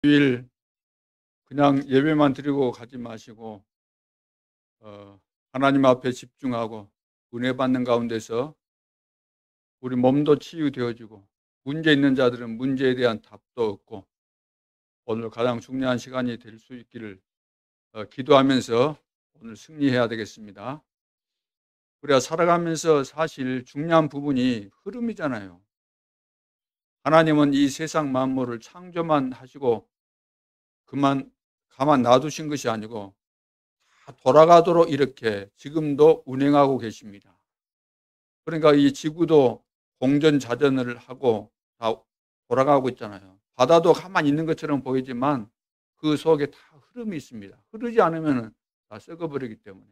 주일 그냥 예배만 드리고 가지 마시고 하나님 앞에 집중하고 은혜 받는 가운데서 우리 몸도 치유되어지고 문제 있는 자들은 문제에 대한 답도 얻고 오늘 가장 중요한 시간이 될 수 있기를 기도하면서 오늘 승리해야 되겠습니다. 우리가 살아가면서 사실 중요한 부분이 흐름이잖아요. 하나님은 이 세상 만물을 창조만 하시고 그만 가만 놔두신 것이 아니고 다 돌아가도록 이렇게 지금도 운행하고 계십니다. 그러니까 이 지구도 공전자전을 하고 다 돌아가고 있잖아요. 바다도 가만히 있는 것처럼 보이지만 그 속에 다 흐름이 있습니다. 흐르지 않으면 다 썩어버리기 때문에.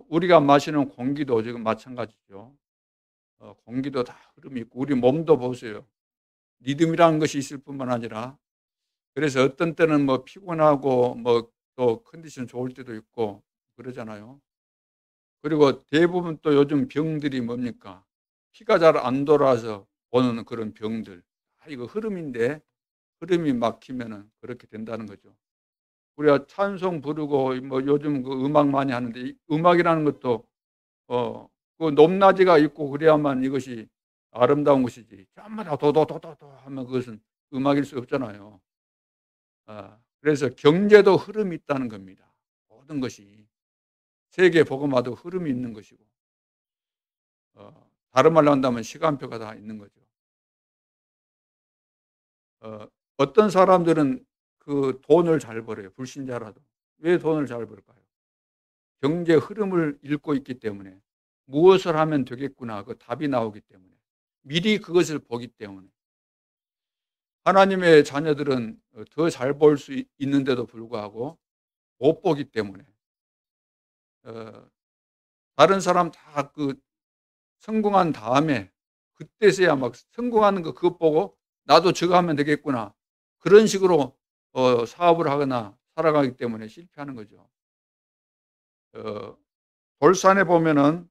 우리가 마시는 공기도 지금 마찬가지죠. 공기도 다 흐름이 있고 우리 몸도 보세요. 리듬이라는 것이 있을 뿐만 아니라 그래서 어떤 때는 뭐 피곤하고 뭐 또 컨디션 좋을 때도 있고 그러잖아요. 그리고 대부분 또 요즘 병들이 뭡니까? 피가 잘 안 돌아서 오는 그런 병들. 이거 흐름인데 흐름이 막히면은 그렇게 된다는 거죠. 우리가 찬송 부르고 뭐 요즘 그 음악 많이 하는데 이 음악이라는 것도 그 높낮이가 있고 그래야만 이것이 아름다운 것이지. 전부 다 도도도도도 하면 그것은 음악일 수 없잖아요. 그래서 경제도 흐름이 있다는 겁니다. 모든 것이. 세계 복음화도 흐름이 있는 것이고. 다른 말로 한다면 시간표가 다 있는 거죠. 어떤 사람들은 그 돈을 잘 벌어요. 불신자라도. 왜 돈을 잘 벌까요? 경제 흐름을 읽고 있기 때문에 무엇을 하면 되겠구나 그 답이 나오기 때문에 미리 그것을 보기 때문에 하나님의 자녀들은 더 잘 볼 수 있는데도 불구하고 못 보기 때문에 어, 다른 사람 다 그 성공한 다음에 그때서야 막 성공하는 거 그것 보고 나도 저거 하면 되겠구나 그런 식으로 사업을 하거나 살아가기 때문에 실패하는 거죠. 어, 돌산에 보면은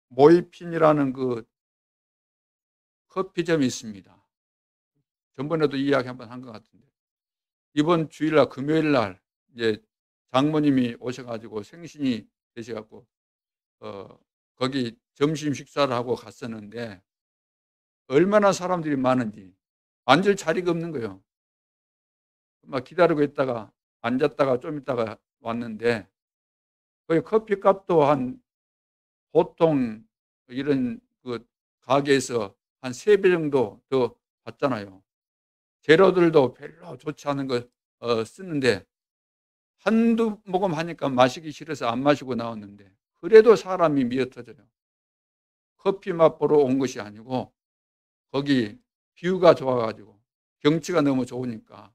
모이핀이라는 그 커피점이 있습니다. 전번에도 이야기 한번 한 것 같은데 이번 주일날 금요일 날 이제 장모님이 오셔가지고 생신이 되셔갖고 거기 점심 식사를 하고 갔었는데 얼마나 사람들이 많은지 앉을 자리가 없는 거예요. 막 기다리고 있다가 앉았다가 좀 있다가 왔는데 거기 커피값도 한 보통 이런 그 가게에서 한 3배 정도 더 받잖아요. 재료들도 별로 좋지 않은 거 쓰는데 한두 모금 하니까 마시기 싫어서 안 마시고 나왔는데 그래도 사람이 미어터져요. 커피 맛보러 온 것이 아니고 거기 뷰가 좋아 가지고 경치가 너무 좋으니까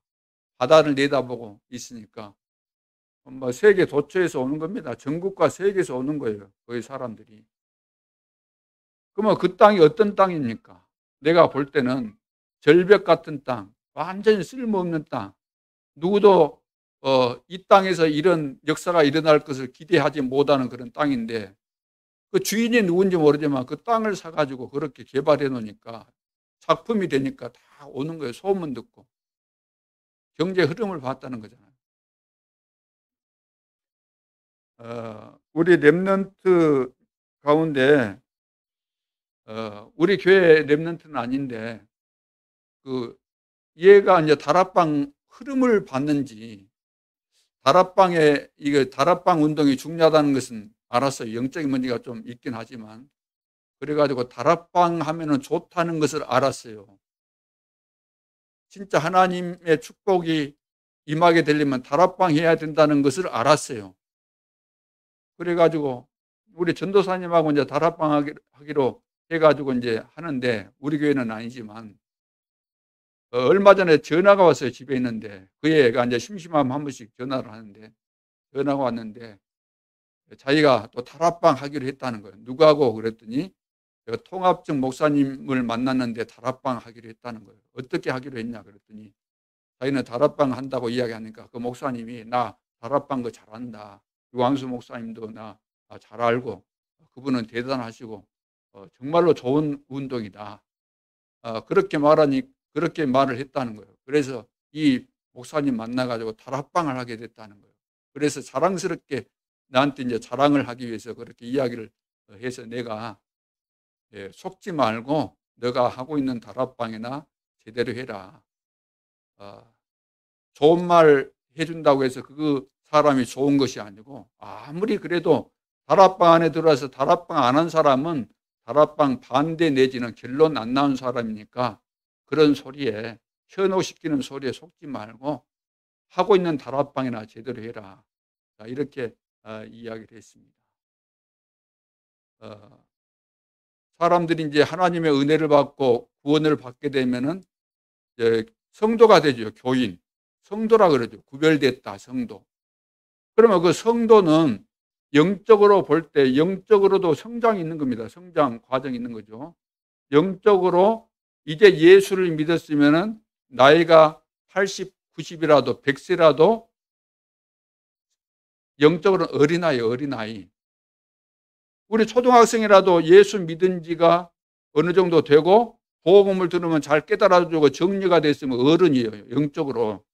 바다를 내다보고 있으니까 뭐 세계 도처에서 오는 겁니다. 전국과 세계에서 오는 거예요. 거기 사람들이. 그러면 그 땅이 어떤 땅입니까? 내가 볼 때는 절벽 같은 땅, 완전히 쓸모없는 땅. 누구도 이 땅에서 이런 역사가 일어날 것을 기대하지 못하는 그런 땅인데 그 주인이 누군지 모르지만 그 땅을 사가지고 그렇게 개발해 놓으니까 작품이 되니까 다 오는 거예요. 소문 듣고. 경제 흐름을 봤다는 거잖아요. 우리 랩런트 가운데 우리 교회 랩런트는 아닌데 그 얘가 이제 다락방 흐름을 봤는지 다락방에 이게 다락방 운동이 중요하다는 것은 알았어요. 영적인 문제가 좀 있긴 하지만 그래 가지고 다락방 하면은 좋다는 것을 알았어요. 진짜 하나님의 축복이 임하게 되려면 다락방 해야 된다는 것을 알았어요. 그래 가지고 우리 전도사님하고 이제 다락방 하기로 해 가지고 이제 하는데 우리 교회는 아니지만 얼마 전에 전화가 왔어요. 집에 있는데 그 애가 이제 심심하면 한 번씩 전화를 하는데 전화가 왔는데 자기가 또 다락방 하기로 했다는 거예요. 누구하고 그랬더니 제가 통합적 목사님을 만났는데 다락방 하기로 했다는 거예요. 어떻게 하기로 했냐 그랬더니 자기는 다락방 한다고 이야기하니까 그 목사님이 나 다락방 거 잘한다. 유광수 목사님도 나 잘 알고 그분은 대단하시고 정말로 좋은 운동이다. 그렇게 말하니 그렇게 말을 했다는 거예요. 그래서 이 목사님 만나가지고 다락방을 하게 됐다는 거예요. 그래서 자랑스럽게 나한테 이제 자랑을 하기 위해서 그렇게 이야기를 해서 내가 속지 말고 너가 하고 있는 다락방이나 제대로 해라. 좋은 말 해준다고 해서 그 사람이 좋은 것이 아니고 아무리 그래도 다락방 안에 들어와서 다락방 안 한 사람은 다락방 반대 내지는 결론 안 나온 사람이니까 그런 소리에 현혹시키는 소리에 속지 말고 하고 있는 다락방이나 제대로 해라. 이렇게 이야기를 했습니다. 사람들이 이제 하나님의 은혜를 받고 구원을 받게 되면은 이제 성도가 되죠. 교인. 성도라 그러죠. 구별됐다, 성도. 그러면 그 성도는 영적으로 볼 때 영적으로도 성장이 있는 겁니다. 성장 과정이 있는 거죠. 영적으로 이제 예수를 믿었으면은 나이가 80, 90이라도 100세라도 영적으로는 어린아이. 우리 초등학생이라도 예수 믿은 지가 어느 정도 되고 복음을 들으면 잘 깨달아주고 정리가 됐으면 어른이에요. 영적으로.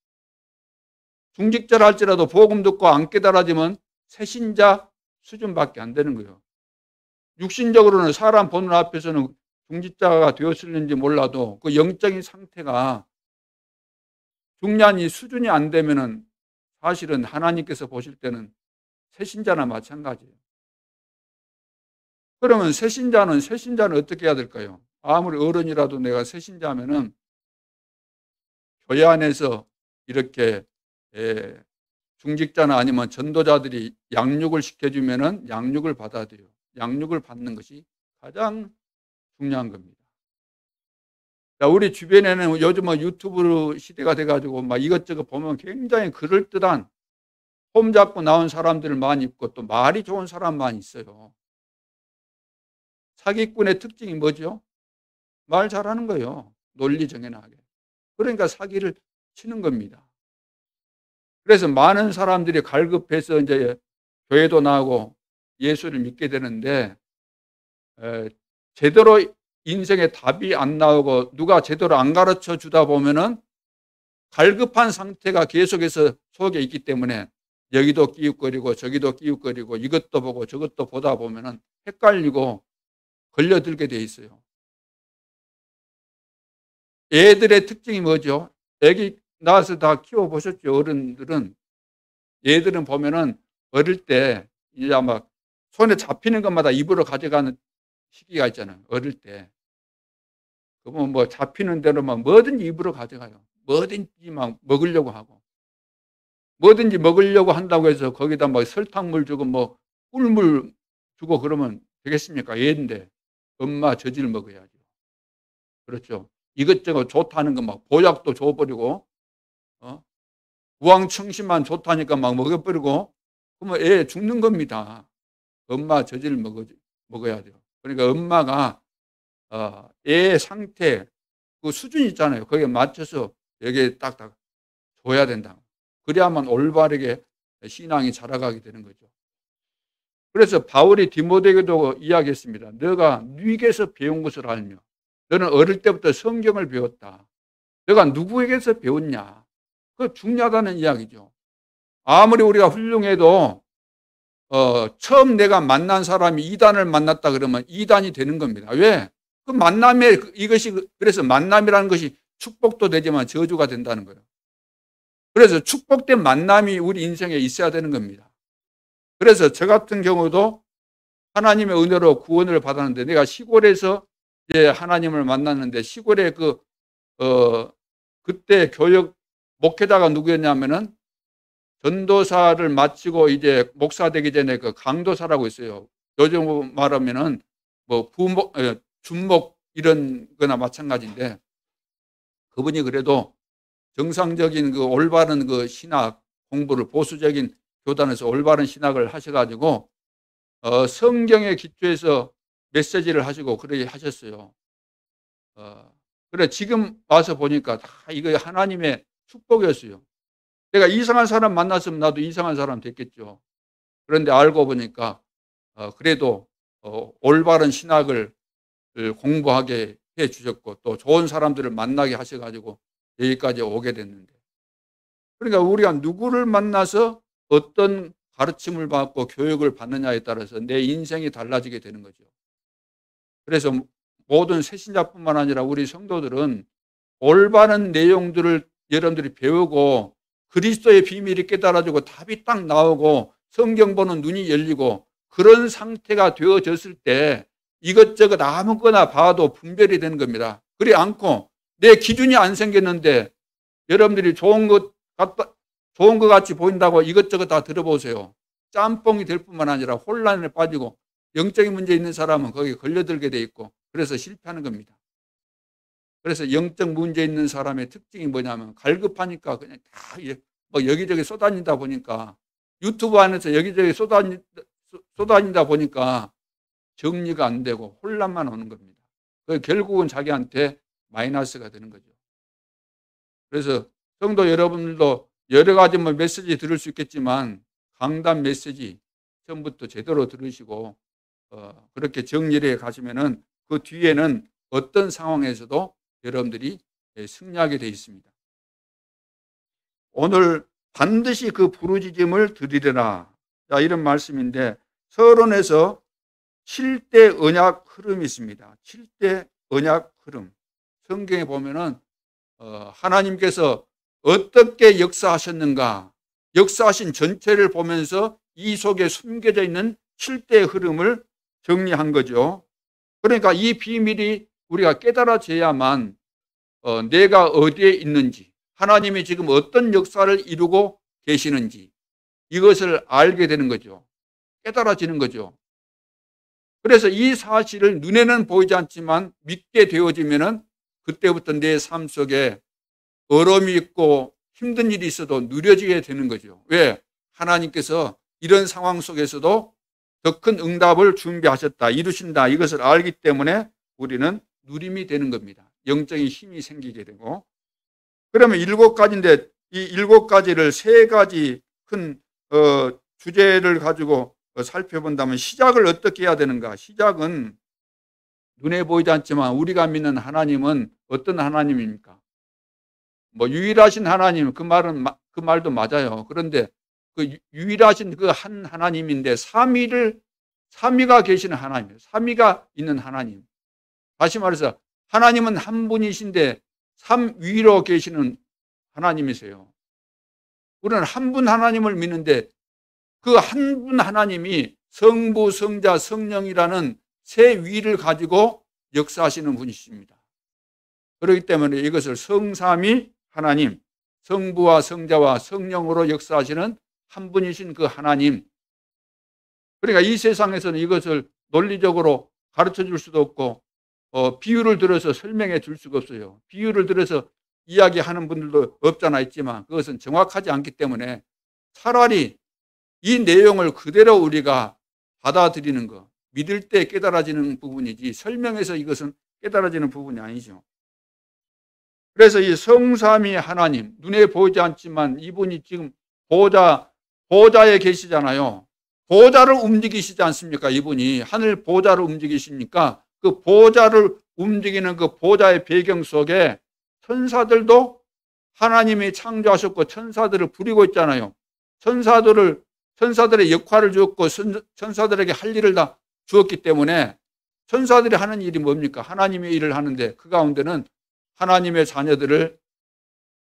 중직자라 할지라도 복음 듣고 안 깨달아지면 새신자 수준밖에 안 되는 거예요. 육신적으로는 사람 보는 앞에서는 중직자가 되었을는지 몰라도 그 영적인 상태가 중요한 이 수준이 안 되면은 사실은 하나님께서 보실 때는 새신자나 마찬가지예요. 그러면 새신자는 어떻게 해야 될까요? 아무리 어른이라도 내가 새신자면은 교회 안에서 이렇게 중직자나 아니면 전도자들이 양육을 시켜주면은 양육을 받아야 돼요. 양육을 받는 것이 가장 중요한 겁니다. 우리 주변에는 요즘은 유튜브 시대가 돼가지고 막 이것저것 보면 굉장히 그럴듯한 폼 잡고 나온 사람들 많이 있고 또 말이 좋은 사람 많이 있어요. 사기꾼의 특징이 뭐죠? 말 잘하는 거예요. 논리정연하게. 그러니까 사기를 치는 겁니다. 그래서 많은 사람들이 갈급해서 이제 교회도 나오고 예수를 믿게 되는데 제대로 인생에 답이 안 나오고 누가 제대로 안 가르쳐 주다 보면은 갈급한 상태가 계속해서 속에 있기 때문에 여기도 끼웃거리고 저기도 끼웃거리고 이것도 보고 저것도 보다 보면은 헷갈리고 걸려들게 돼 있어요. 애들의 특징이 뭐죠? 애기 낳아서 다 키워보셨죠? 어른들은. 애들은 보면은 어릴 때 이제 아마 손에 잡히는 것마다 입으로 가져가는 시기가 있잖아요. 어릴 때. 그러면 뭐 잡히는 대로만 뭐든지 입으로 가져가요. 뭐든지 막 먹으려고 하고. 뭐든지 먹으려고 한다고 해서 거기다 뭐 설탕물 주고 뭐 꿀물 주고 그러면 되겠습니까? 애인데. 엄마 젖을 먹어야죠. 그렇죠. 이것저것 좋다는 거 막 보약도 줘버리고, 우황청심만 좋다니까 막 먹여버리고, 그러면 애 죽는 겁니다. 엄마 젖을 먹어야 돼요. 그러니까 엄마가, 애 상태, 그 수준이 있잖아요. 거기에 맞춰서 여기에 딱딱 줘야 된다. 그래야만 올바르게 신앙이 자라가게 되는 거죠. 그래서 바울이 디모데에게도 이야기했습니다. 너가 네게서 배운 것을 알며 너는 어릴 때부터 성경을 배웠다. 너가 누구에게서 배웠냐? 그거 중요하다는 이야기죠. 아무리 우리가 훌륭해도 처음 내가 만난 사람이 이단을 만났다 그러면 이단이 되는 겁니다. 왜? 그 만남에 이것이 그래서 만남이라는 것이 축복도 되지만 저주가 된다는 거예요. 그래서 축복된 만남이 우리 인생에 있어야 되는 겁니다. 그래서 저 같은 경우도 하나님의 은혜로 구원을 받았는데 내가 시골에서 이제 하나님을 만났는데 시골에 그때 교역 목회자가 누구였냐면은 전도사를 마치고 이제 목사 되기 전에 그 강도사라고 있어요. 요즘 말하면은 뭐 준목 이런 거나 마찬가지인데 그분이 그래도 정상적인 그 올바른 그 신학 공부를 보수적인 교단에서 올바른 신학을 하셔가지고 성경에 기초해서 메시지를 하시고 그렇게 하셨어요. 그래 지금 와서 보니까 다 이거 하나님의 축복이었어요. 내가 이상한 사람 만났으면 나도 이상한 사람 됐겠죠. 그런데 알고 보니까 그래도 올바른 신학을 공부하게 해 주셨고 또 좋은 사람들을 만나게 하셔가지고 여기까지 오게 됐는데 그러니까 우리가 누구를 만나서 어떤 가르침을 받고 교육을 받느냐에 따라서 내 인생이 달라지게 되는 거죠. 그래서 모든 새신자뿐만 아니라 우리 성도들은 올바른 내용들을 여러분들이 배우고 그리스도의 비밀이 깨달아지고 답이 딱 나오고 성경 보는 눈이 열리고 그런 상태가 되어졌을 때 이것저것 아무거나 봐도 분별이 되는 겁니다. 그리 않고 내 기준이 안 생겼는데 여러분들이 좋은 것 같이 보인다고 이것저것 다 들어보세요. 짬뽕이 될 뿐만 아니라 혼란에 빠지고 영적인 문제 있는 사람은 거기에 걸려들게 돼 있고 그래서 실패하는 겁니다. 그래서 영적 문제 있는 사람의 특징이 뭐냐면 갈급하니까 그냥 다 뭐 여기저기 쏟아진다 보니까 유튜브 안에서 여기저기 쏟아진다 보니까 정리가 안 되고 혼란만 오는 겁니다. 결국은 자기한테 마이너스가 되는 거죠. 그래서 성도 여러분들도 여러 가지 메시지 들을 수 있겠지만 강단 메시지 처음부터 제대로 들으시고 그렇게 정리해 가시면은 그 뒤에는 어떤 상황에서도 여러분들이 승리하게 되어 있습니다. 오늘 반드시 그 부르짖음을 드리리라. 자, 이런 말씀인데 서론에서 7대 언약 흐름이 있습니다. 7대 언약 흐름. 성경에 보면은 하나님께서 어떻게 역사하셨는가, 역사하신 전체를 보면서 이 속에 숨겨져 있는 7대 흐름을 정리한 거죠. 그러니까 이 비밀이 우리가 깨달아져야만 내가 어디에 있는지, 하나님이 지금 어떤 역사를 이루고 계시는지 이것을 알게 되는 거죠. 깨달아지는 거죠. 그래서 이 사실을 눈에는 보이지 않지만 믿게 되어지면은 그때부터 내 삶 속에 어려움이 있고 힘든 일이 있어도 누려지게 되는 거죠. 왜? 하나님께서 이런 상황 속에서도 더 큰 응답을 준비하셨다, 이루신다, 이것을 알기 때문에 우리는 누림이 되는 겁니다. 영적인 힘이 생기게 되고. 그러면 7가지인데 이 7가지를 3가지 큰 주제를 가지고 살펴본다면 시작을 어떻게 해야 되는가? 시작은 눈에 보이지 않지만 우리가 믿는 하나님은 어떤 하나님입니까? 뭐 유일하신 하나님, 그 말도 맞아요. 그런데 그 유일하신 그 한 하나님인데 삼위가 계시는 하나님, 삼위가 있는 하나님. 다시 말해서 하나님은 한 분이신데 삼위로 계시는 하나님이세요. 우리는 한 분 하나님을 믿는데 그 한 분 하나님이 성부, 성자, 성령이라는 세 위를 가지고 역사하시는 분이십니다. 그렇기 때문에 이것을 성삼위 하나님, 성부와 성자와 성령으로 역사하시는 한 분이신 그 하나님. 그러니까 이 세상에서는 이것을 논리적으로 가르쳐 줄 수도 없고 비유를 들어서 설명해 줄 수가 없어요. 비유를 들어서 이야기하는 분들도 없잖아 있지만 그것은 정확하지 않기 때문에 차라리 이 내용을 그대로 우리가 받아들이는 것, 믿을 때 깨달아지는 부분이지 설명해서 이것은 깨달아지는 부분이 아니죠. 그래서 이 성삼위 하나님, 눈에 보이지 않지만 이분이 지금 보좌에 계시잖아요. 보좌를 움직이시지 않습니까? 이분이 하늘 보좌를 움직이십니까? 그 보좌를 움직이는 그 보좌의 배경 속에 천사들도 하나님이 창조하셨고 천사들을 부리고 있잖아요. 천사들의 역할을 주었고 천사들에게 할 일을 다 주었기 때문에 천사들이 하는 일이 뭡니까? 하나님의 일을 하는데 그 가운데는 하나님의 자녀들을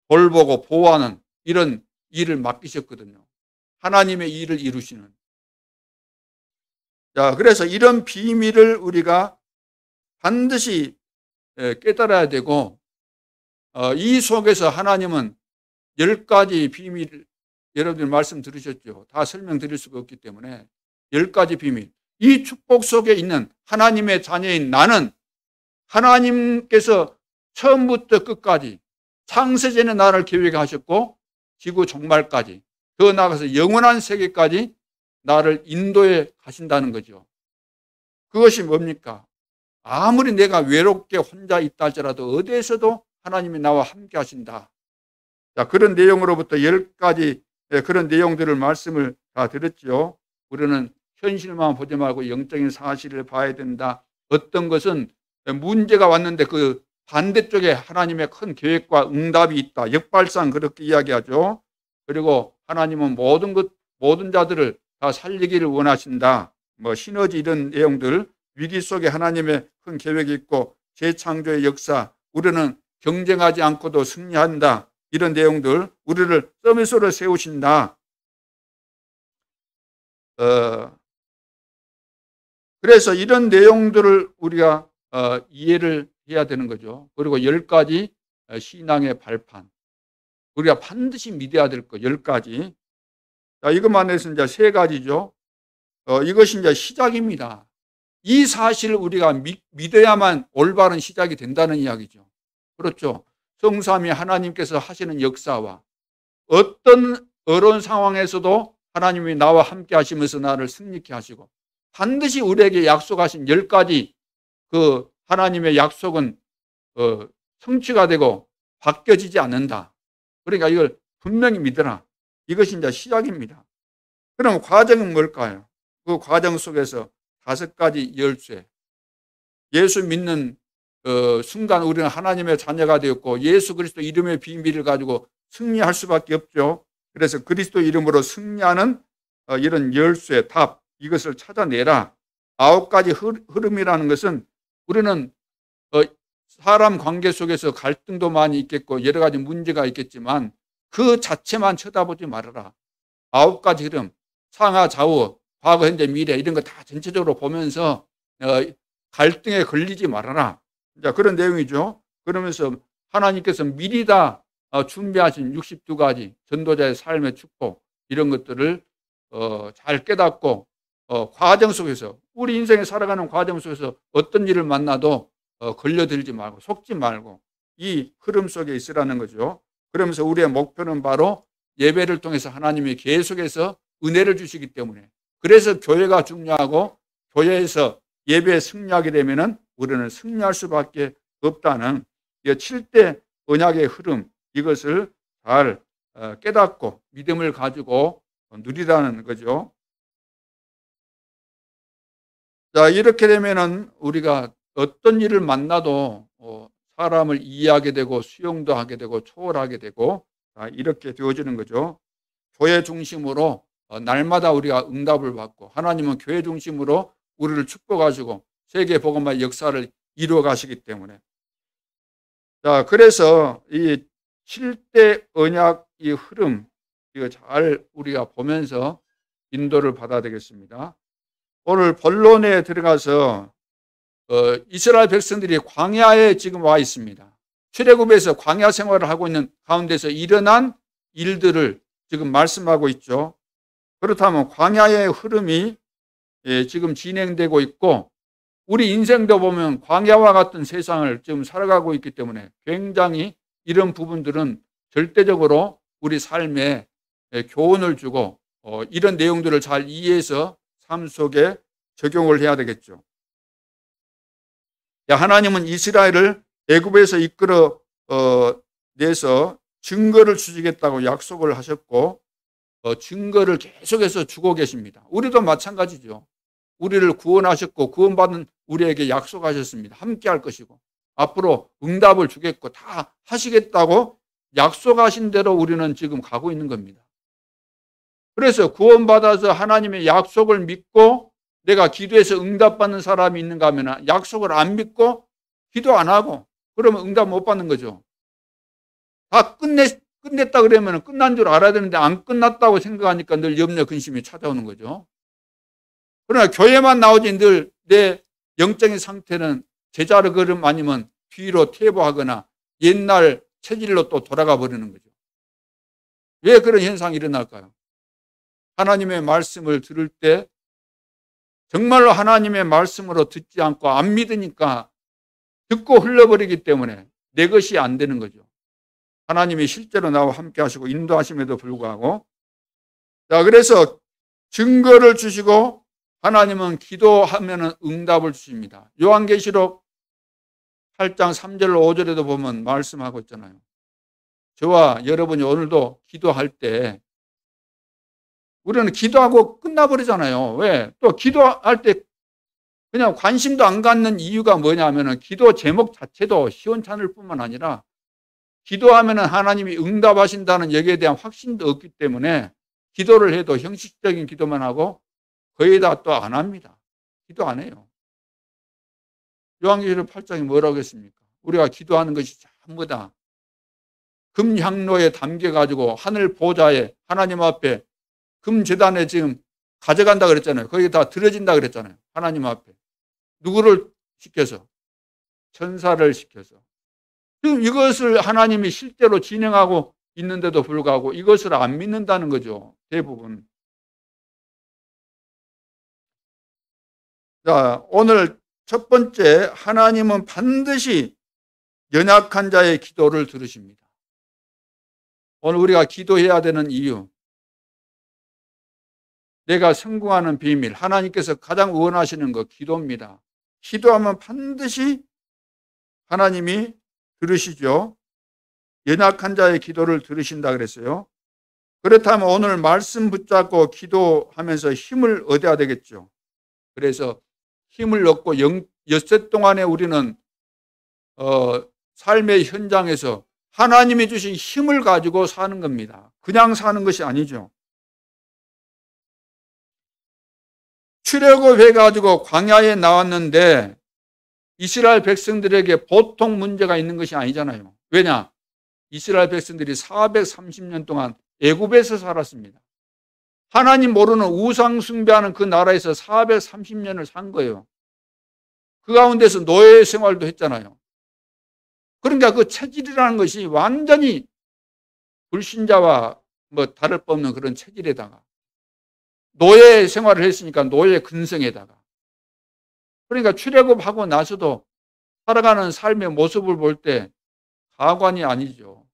돌보고 보호하는 이런 일을 맡기셨거든요. 하나님의 일을 이루시는. 자, 그래서 이런 비밀을 우리가 반드시 깨달아야 되고 이 속에서 하나님은 10가지 비밀, 여러분들 말씀 들으셨죠? 다 설명드릴 수가 없기 때문에 10가지 비밀. 이 축복 속에 있는 하나님의 자녀인 나는 하나님께서 처음부터 끝까지 창세전에 나를 계획하셨고 지구 종말까지 더 나아가서 영원한 세계까지 나를 인도해 가신다는 거죠. 그것이 뭡니까? 아무리 내가 외롭게 혼자 있다 할지라도 어디에서도 하나님이 나와 함께 하신다. 자, 그런 내용으로부터 10가지 그런 내용들을 말씀을 다 드렸죠. 우리는 현실만 보지 말고 영적인 사실을 봐야 된다. 어떤 것은 문제가 왔는데 그 반대쪽에 하나님의 큰 계획과 응답이 있다. 역발상 그렇게 이야기하죠. 그리고 하나님은 모든 자들을 다 살리기를 원하신다. 시너지 이런 내용들, 위기 속에 하나님의 큰 계획이 있고 재창조의 역사, 우리는 경쟁하지 않고도 승리한다. 이런 내용들, 우리를 서밋으로 세우신다. 그래서 이런 내용들을 우리가 이해를 해야 되는 거죠. 그리고 10가지 신앙의 발판. 우리가 반드시 믿어야 될 것 10가지. 자, 이것만 해서 이제 3가지죠. 이것이 이제 시작입니다. 이 사실을 우리가 믿어야만 올바른 시작이 된다는 이야기죠. 그렇죠. 성삼위 하나님께서 하시는 역사와 어떤 어려운 상황에서도 하나님이 나와 함께 하시면서 나를 승리케 하시고 반드시 우리에게 약속하신 10가지 그 하나님의 약속은 성취가 되고 바뀌어지지 않는다. 그러니까 이걸 분명히 믿어라. 이것이 이제 시작입니다. 그럼 과정은 뭘까요? 그 과정 속에서 5가지 열쇠. 예수 믿는 순간 우리는 하나님의 자녀가 되었고 예수 그리스도 이름의 비밀을 가지고 승리할 수밖에 없죠. 그래서 그리스도 이름으로 승리하는 이런 열쇠, 답, 이것을 찾아내라. 9가지 흐름이라는 것은 우리는 사람 관계 속에서 갈등도 많이 있겠고 여러 가지 문제가 있겠지만 그 자체만 쳐다보지 말아라. 9가지 흐름, 상하 좌우, 과거, 현재, 미래 이런 거 다 전체적으로 보면서 갈등에 걸리지 말아라. 자, 그런 내용이죠. 그러면서 하나님께서 미리 다 준비하신 62가지 전도자의 삶의 축복 이런 것들을 잘 깨닫고 과정 속에서 우리 인생에 살아가는 과정 속에서 어떤 일을 만나도 걸려들지 말고 속지 말고 이 흐름 속에 있으라는 거죠. 그러면서 우리의 목표는 바로 예배를 통해서 하나님이 계속해서 은혜를 주시기 때문에 그래서 교회가 중요하고 교회에서 예배에 승리하게 되면은 우리는 승리할 수밖에 없다는 7대 언약의 흐름 이것을 잘 깨닫고 믿음을 가지고 누리라는 거죠. 자, 이렇게 되면은 우리가 어떤 일을 만나도 사람을 이해하게 되고 수용도 하게 되고 초월하게 되고 이렇게 되어지는 거죠. 교회 중심으로 날마다 우리가 응답을 받고 하나님은 교회 중심으로 우리를 축복하시고 세계 복음화의 역사를 이루어 가시기 때문에 자, 그래서 이 7대 언약 이 흐름 이거 잘 우리가 보면서 인도를 받아야 되겠습니다. 오늘 본론에 들어가서 이스라엘 백성들이 광야에 지금 와 있습니다. 출애굽에서 광야 생활을 하고 있는 가운데서 일어난 일들을 지금 말씀하고 있죠. 그렇다면 광야의 흐름이 지금 진행되고 있고 우리 인생도 보면 광야와 같은 세상을 지금 살아가고 있기 때문에 굉장히 이런 부분들은 절대적으로 우리 삶에 교훈을 주고 이런 내용들을 잘 이해해서 삶 속에 적용을 해야 되겠죠. 하나님은 이스라엘을 애굽에서 이끌어 내서 증거를 주시겠다고 약속을 하셨고 증거를 계속해서 주고 계십니다. 우리도 마찬가지죠. 우리를 구원하셨고 구원받은 우리에게 약속하셨습니다. 함께 할 것이고 앞으로 응답을 주겠고 다 하시겠다고 약속하신 대로 우리는 지금 가고 있는 겁니다. 그래서 구원받아서 하나님의 약속을 믿고 내가 기도해서 응답받는 사람이 있는가 하면 약속을 안 믿고 기도 안 하고 그러면 응답 못 받는 거죠. 다 끝냈다 그러면 끝난 줄 알아야 되는데 안 끝났다고 생각하니까 늘 염려 근심이 찾아오는 거죠. 그러나 교회만 나오지 늘 내 영적인 상태는 제자로 걸음 아니면 뒤로 퇴보하거나 옛날 체질로 또 돌아가 버리는 거죠. 왜 그런 현상이 일어날까요? 하나님의 말씀을 들을 때 정말로 하나님의 말씀으로 듣지 않고 안 믿으니까 듣고 흘러버리기 때문에 내 것이 안 되는 거죠. 하나님이 실제로 나와 함께 하시고 인도하심에도 불구하고 자, 그래서 증거를 주시고 하나님은 기도하면 응답을 주십니다. 요한계시록 8장 3절 5절에도 보면 말씀하고 있잖아요. 저와 여러분이 오늘도 기도할 때 우리는 기도하고 끝나버리잖아요. 왜? 또 기도할 때 그냥 관심도 안 갖는 이유가 뭐냐면 기도 제목 자체도 시원찮을 뿐만 아니라 기도하면 하나님이 응답하신다는 여기에 대한 확신도 없기 때문에 기도를 해도 형식적인 기도만 하고 거의 다 또 안 합니다. 기도 안 해요. 요한계시록 8장이 뭐라고 했습니까? 우리가 기도하는 것이 전부 다 금향로에 담겨가지고 하늘 보좌에 하나님 앞에 금제단에 지금 가져간다 그랬잖아요. 거기 다 들어진다 그랬잖아요. 하나님 앞에. 누구를 시켜서? 천사를 시켜서. 지금 이것을 하나님이 실제로 진행하고 있는데도 불구하고 이것을 안 믿는다는 거죠. 대부분. 자, 오늘 첫 번째, 하나님은 반드시 연약한 자의 기도를 들으십니다. 오늘 우리가 기도해야 되는 이유, 내가 성공하는 비밀, 하나님께서 가장 원하시는 거 기도입니다. 기도하면 반드시 하나님이 들으시죠. 연약한 자의 기도를 들으신다 그랬어요. 그렇다면 오늘 말씀 붙잡고 기도하면서 힘을 얻어야 되겠죠. 그래서 힘을 얻고 엿새 동안에 우리는 삶의 현장에서 하나님이 주신 힘을 가지고 사는 겁니다. 그냥 사는 것이 아니죠. 출애굽해가지고 광야에 나왔는데 이스라엘 백성들에게 보통 문제가 있는 것이 아니잖아요. 왜냐? 이스라엘 백성들이 430년 동안 애굽에서 살았습니다. 하나님 모르는 우상 숭배하는 그 나라에서 430년을 산 거예요. 그 가운데서 노예 생활도 했잖아요. 그러니까 그 체질이라는 것이 완전히 불신자와 다를 바 없는 그런 체질에다가 노예 생활을 했으니까 노예 근성에다가, 그러니까 출애굽하고 나서도 살아가는 삶의 모습을 볼 때 가관이 아니죠.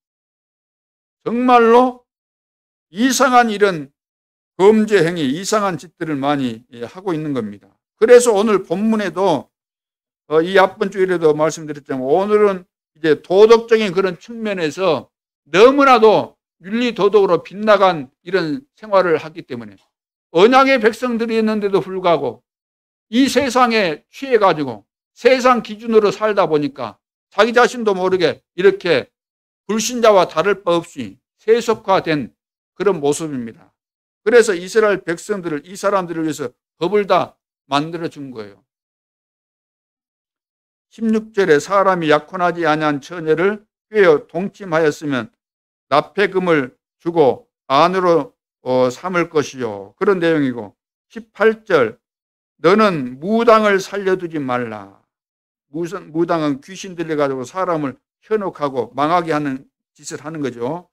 정말로 이상한 이런 범죄 행위, 이상한 짓들을 많이 하고 있는 겁니다. 그래서 오늘 본문에도 이 앞번 주일에도 말씀드렸지만 오늘은 이제 도덕적인 그런 측면에서 너무나도 윤리 도덕으로 빗나간 이런 생활을 하기 때문에 언약의 백성들이 있는데도 불구하고 이 세상에 취해가지고 세상 기준으로 살다 보니까 자기 자신도 모르게 이렇게 불신자와 다를 바 없이 세속화된 그런 모습입니다. 그래서 이스라엘 백성들을, 이 사람들을 위해서 법을 다 만들어준 거예요. 16절에 사람이 약혼하지 아니한 처녀를 꿰어 동침하였으면 납폐금을 주고 안으로 삼을 것이요. 그런 내용이고, 18절 너는 무당을 살려두지 말라. 무당은 귀신 들려가지고 사람을 현혹하고 망하게 하는 짓을 하는 거죠.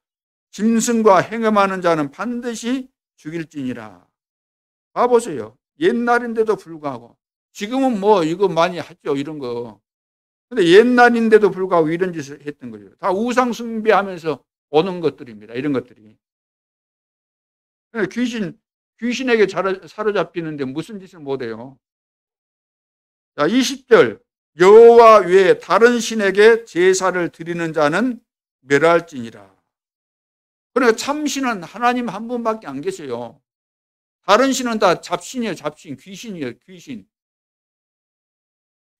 짐승과 행음하는 자는 반드시 죽일지니라. 봐보세요. 옛날인데도 불구하고, 지금은 이거 많이 하죠, 이런 거. 근데 옛날인데도 불구하고 이런 짓을 했던 거죠. 다 우상 숭배하면서 오는 것들입니다. 이런 것들이. 귀신에게 사로잡히는데 무슨 짓을 못해요. 자, 20절 여호와 외에 다른 신에게 제사를 드리는 자는 멸할지니라. 그러니까 참신은 하나님 한 분밖에 안 계세요. 다른 신은 다 잡신이에요. 잡신, 귀신이에요.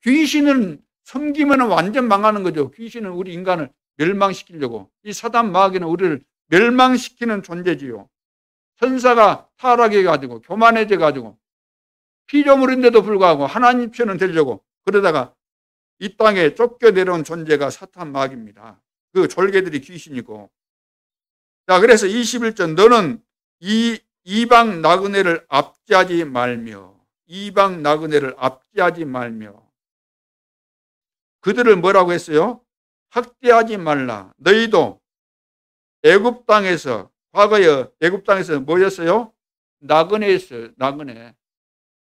귀신은 섬기면 완전 망하는 거죠. 귀신은 우리 인간을 멸망시키려고, 이 사단 마귀는 우리를 멸망시키는 존재지요. 천사가 타락해가지고 교만해져가지고 피조물인데도 불구하고 하나님 편은 되려고 그러다가 이 땅에 쫓겨내려온 존재가 사탄 마귀입니다. 그 졸개들이 귀신이고. 자, 그래서 21절 너는 이방 나그네를 압제하지 말며, 이방 나그네를 압제하지 말며, 그들을 뭐라고 했어요? 학대하지 말라. 너희도 애굽 땅에서, 과거에 애굽 땅에서 뭐였어요? 나그네였어요. 나그네.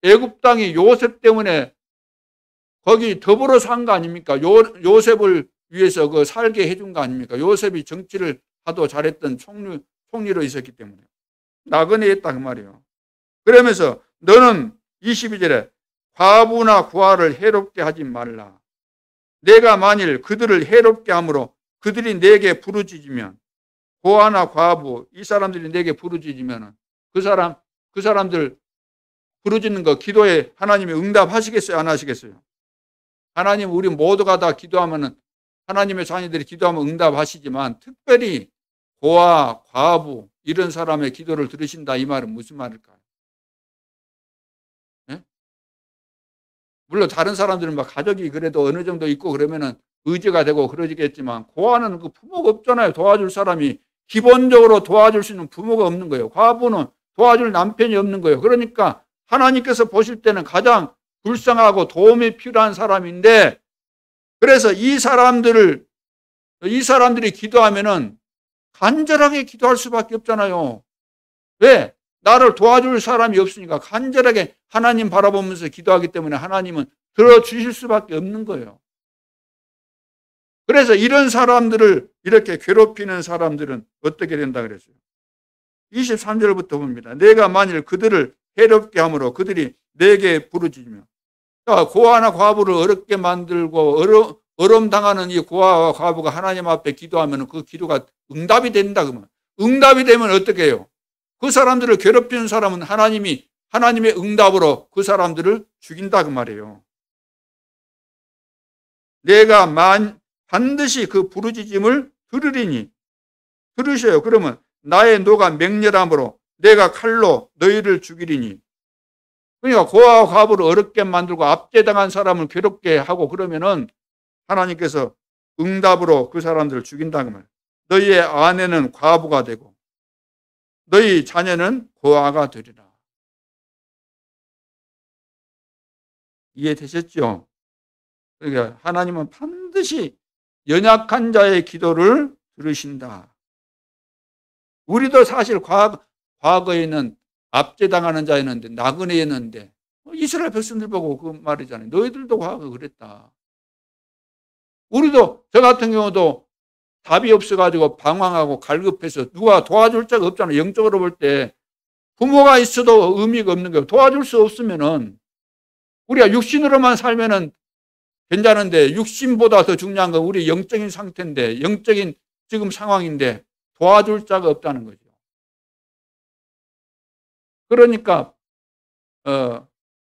애굽 땅이 요셉 때문에 거기 더불어 산 거 아닙니까? 요셉을 위해서 살게 해준 거 아닙니까? 요셉이 정치를 하도 잘했던 총리로 있었기 때문에 나그네였다 그 말이에요. 그러면서 너는 22절에 과부나 고아를 해롭게 하지 말라. 내가 만일 그들을 해롭게 함으로 그들이 내게 부르짖으면, 고아나 과부 이 사람들이 내게 부르짖으면 그 사람들 부르짖는 거 기도에 하나님이 응답하시겠어요? 안 하시겠어요? 하나님, 우리 모두가 다 기도하면 하나님의 자녀들이 기도하면 응답하시지만 특별히 고아, 과부 이런 사람의 기도를 들으신다 이 말은 무슨 말일까요? 네? 물론 다른 사람들은 막 가족이 그래도 어느 정도 있고 그러면은 의지가 되고 그러지겠지만 고아는 그 부모가 없잖아요. 도와줄 사람이 기본적으로 도와줄 수 있는 부모가 없는 거예요. 과부는 도와줄 남편이 없는 거예요. 그러니까 하나님께서 보실 때는 가장 불쌍하고 도움이 필요한 사람인데 그래서 이 사람들이 기도하면은 간절하게 기도할 수밖에 없잖아요. 왜? 나를 도와줄 사람이 없으니까 간절하게 하나님 바라보면서 기도하기 때문에 하나님은 들어주실 수밖에 없는 거예요. 그래서 이런 사람들을 이렇게 괴롭히는 사람들은 어떻게 된다 그랬어요? 23절부터 봅니다. 내가 만일 그들을 해롭게 함으로 그들이 내게 부르짖으며 고아나 과부를 어렵게 만들고 어려움당하는 이 고아와 과부가 하나님 앞에 기도하면 그 기도가 응답이 된다 그러면 응답이 되면 어떻게 해요? 그 사람들을 괴롭히는 사람은 하나님의 응답으로 그 사람들을 죽인다 그 말이에요. 내가 반드시 그 부르짖음을 들으리니 들으셔요. 그러면 나의 노가 맹렬함으로 내가 칼로 너희를 죽이리니 그러니까 고아와 과부를 어렵게 만들고 압제당한 사람을 괴롭게 하고 그러면은 하나님께서 응답으로 그 사람들을 죽인다는 말이에요. 너희의 아내는 과부가 되고 너희 자녀는 고아가 되리라. 이해되셨죠? 그러니까 하나님은 반드시 연약한 자의 기도를 들으신다. 우리도 사실 과거에는 압제당하는 자였는데 나그네였는데 이스라엘 백성들 보고 그 말이잖아요. 너희들도 과거 그랬다. 우리도 저 같은 경우도 답이 없어가지고 방황하고 갈급해서 누가 도와줄 자가 없잖아요. 영적으로 볼 때 부모가 있어도 의미가 없는 거예요. 도와줄 수 없으면은 우리가 육신으로만 살면은 괜찮은데 육신보다 더 중요한 건 우리 영적인 상태인데 영적인 지금 상황인데 도와줄 자가 없다는 거죠. 그러니까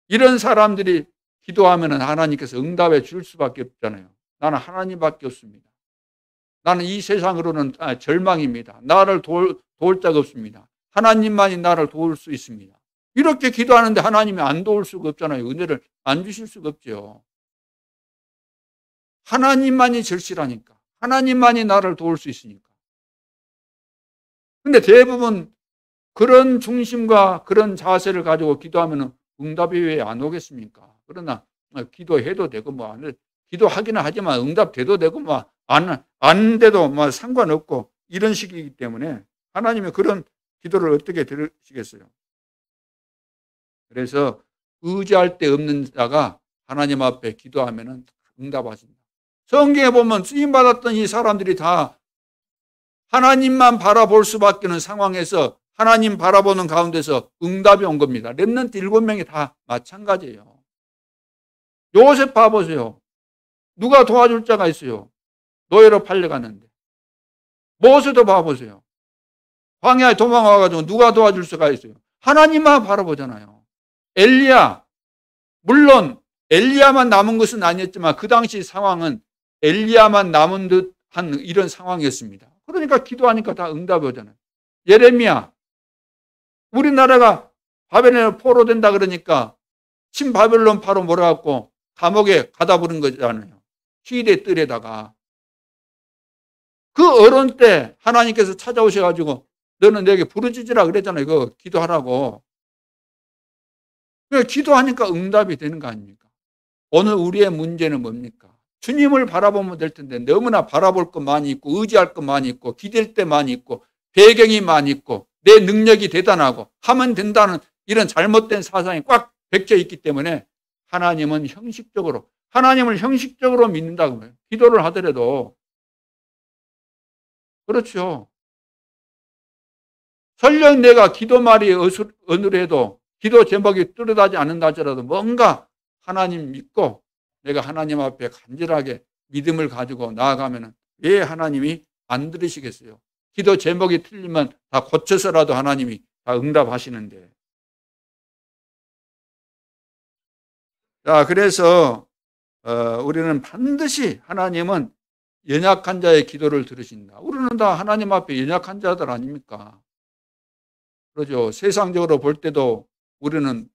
이런 사람들이 기도하면은 하나님께서 응답해 줄 수밖에 없잖아요. 나는 하나님밖에 없습니다. 나는 이 세상으로는 절망입니다. 나를 도울 자가 없습니다. 하나님만이 나를 도울 수 있습니다. 이렇게 기도하는데 하나님이 안 도울 수가 없잖아요. 은혜를 안 주실 수가 없죠. 하나님만이 절실하니까. 하나님만이 나를 도울 수 있으니까. 근데 대부분 그런 중심과 그런 자세를 가지고 기도하면 응답이 왜 안 오겠습니까? 그러나 기도해도 되고 기도하기는 하지만 응답돼도 되고 안 돼도 상관없고 이런 식이기 때문에 하나님이 그런 기도를 어떻게 들으시겠어요? 그래서 의지할 데 없는 자가 하나님 앞에 기도하면 응답하신다. 성경에 보면 쓰임받았던 이 사람들이 다 하나님만 바라볼 수밖에 없는 상황에서 하나님 바라보는 가운데서 응답이 온 겁니다. 렘넌트 7명이 다 마찬가지예요. 요셉 봐보세요. 누가 도와줄 자가 있어요? 노예로 팔려갔는데. 모세도 봐보세요. 광야에 도망와가지고 누가 도와줄 수가 있어요? 하나님만 바라보잖아요. 엘리야, 물론 엘리야만 남은 것은 아니었지만 그 당시 상황은 엘리야만 남은 듯한 이런 상황이었습니다. 그러니까 기도하니까 다 응답이 오잖아요. 예레미야, 우리나라가 바벨론에 포로된다 그러니까 친바벨론 바로 몰아갖고 감옥에 가다 부른 거잖아요. 시대 뜰에다가. 그 어려운 때 하나님께서 찾아오셔가지고 너는 내게 부르짖으라 그랬잖아요. 이거 기도하라고. 기도하니까 응답이 되는 거 아닙니까? 오늘 우리의 문제는 뭡니까? 주님을 바라보면 될 텐데 너무나 바라볼 것 많이 있고 의지할 것 많이 있고 기댈 때 많이 있고 배경이 많이 있고 내 능력이 대단하고 하면 된다는 이런 잘못된 사상이 꽉 박혀 있기 때문에 하나님을 형식적으로 믿는다고 해요. 기도를 하더라도. 그렇죠. 설령 내가 기도말이 어눌해도 기도 제목이 뚜렷하지 않는다 하더라도 뭔가 하나님 믿고 내가 하나님 앞에 간절하게 믿음을 가지고 나아가면 왜 하나님이 안 들으시겠어요? 기도 제목이 틀리면 다 고쳐서라도 하나님이 다 응답하시는데. 자, 그래서 우리는 반드시 하나님은 연약한 자의 기도를 들으신다. 우리는 다 하나님 앞에 연약한 자들 아닙니까? 그러죠. 세상적으로 볼 때도 우리는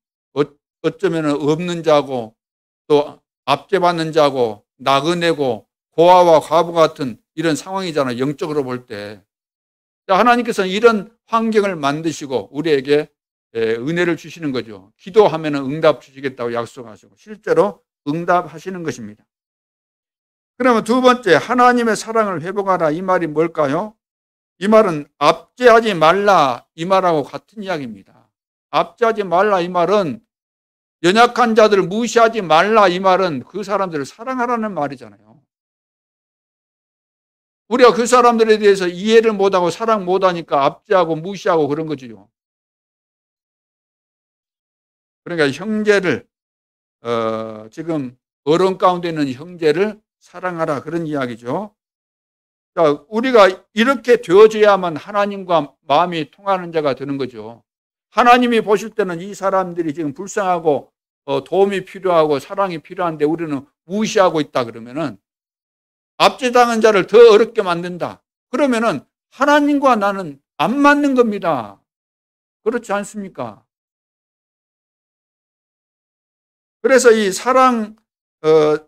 어쩌면 없는 자고 또 압제받는 자고 나그네고 고아와 과부 같은 이런 상황이잖아요. 영적으로 볼 때. 하나님께서는 이런 환경을 만드시고 우리에게 은혜를 주시는 거죠. 기도하면 응답 주시겠다고 약속하시고 실제로 응답하시는 것입니다. 그러면 두 번째, 하나님의 사랑을 회복하라. 이 말이 뭘까요? 이 말은 압제하지 말라 이 말하고 같은 이야기입니다. 압제하지 말라 이 말은 연약한 자들을 무시하지 말라 이 말은 그 사람들을 사랑하라는 말이잖아요. 우리가 그 사람들에 대해서 이해를 못하고 사랑 못하니까 압제하고 무시하고 그런 거죠. 그러니까 형제를 지금 어려운 가운데 있는 형제를 사랑하라 그런 이야기죠. 자, 우리가 이렇게 되어져야만 하나님과 마음이 통하는 자가 되는 거죠. 하나님이 보실 때는 이 사람들이 지금 불쌍하고 도움이 필요하고 사랑이 필요한데 우리는 무시하고 있다 그러면은 압제당한 자를 더 어렵게 만든다. 그러면은 하나님과 나는 안 맞는 겁니다. 그렇지 않습니까? 그래서 이 사랑,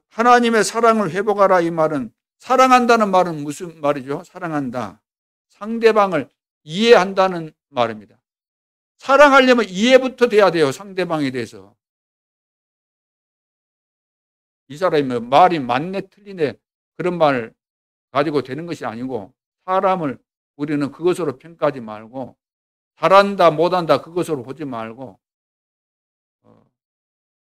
하나님의 사랑을 회복하라 이 말은 사랑한다는 말은 무슨 말이죠? 사랑한다. 상대방을 이해한다는 말입니다. 사랑하려면 이해부터 돼야 돼요. 상대방에 대해서. 이 사람이 말이 맞네 틀리네 그런 말 가지고 되는 것이 아니고 사람을 우리는 그것으로 평가하지 말고 잘한다 못한다 그것으로 보지 말고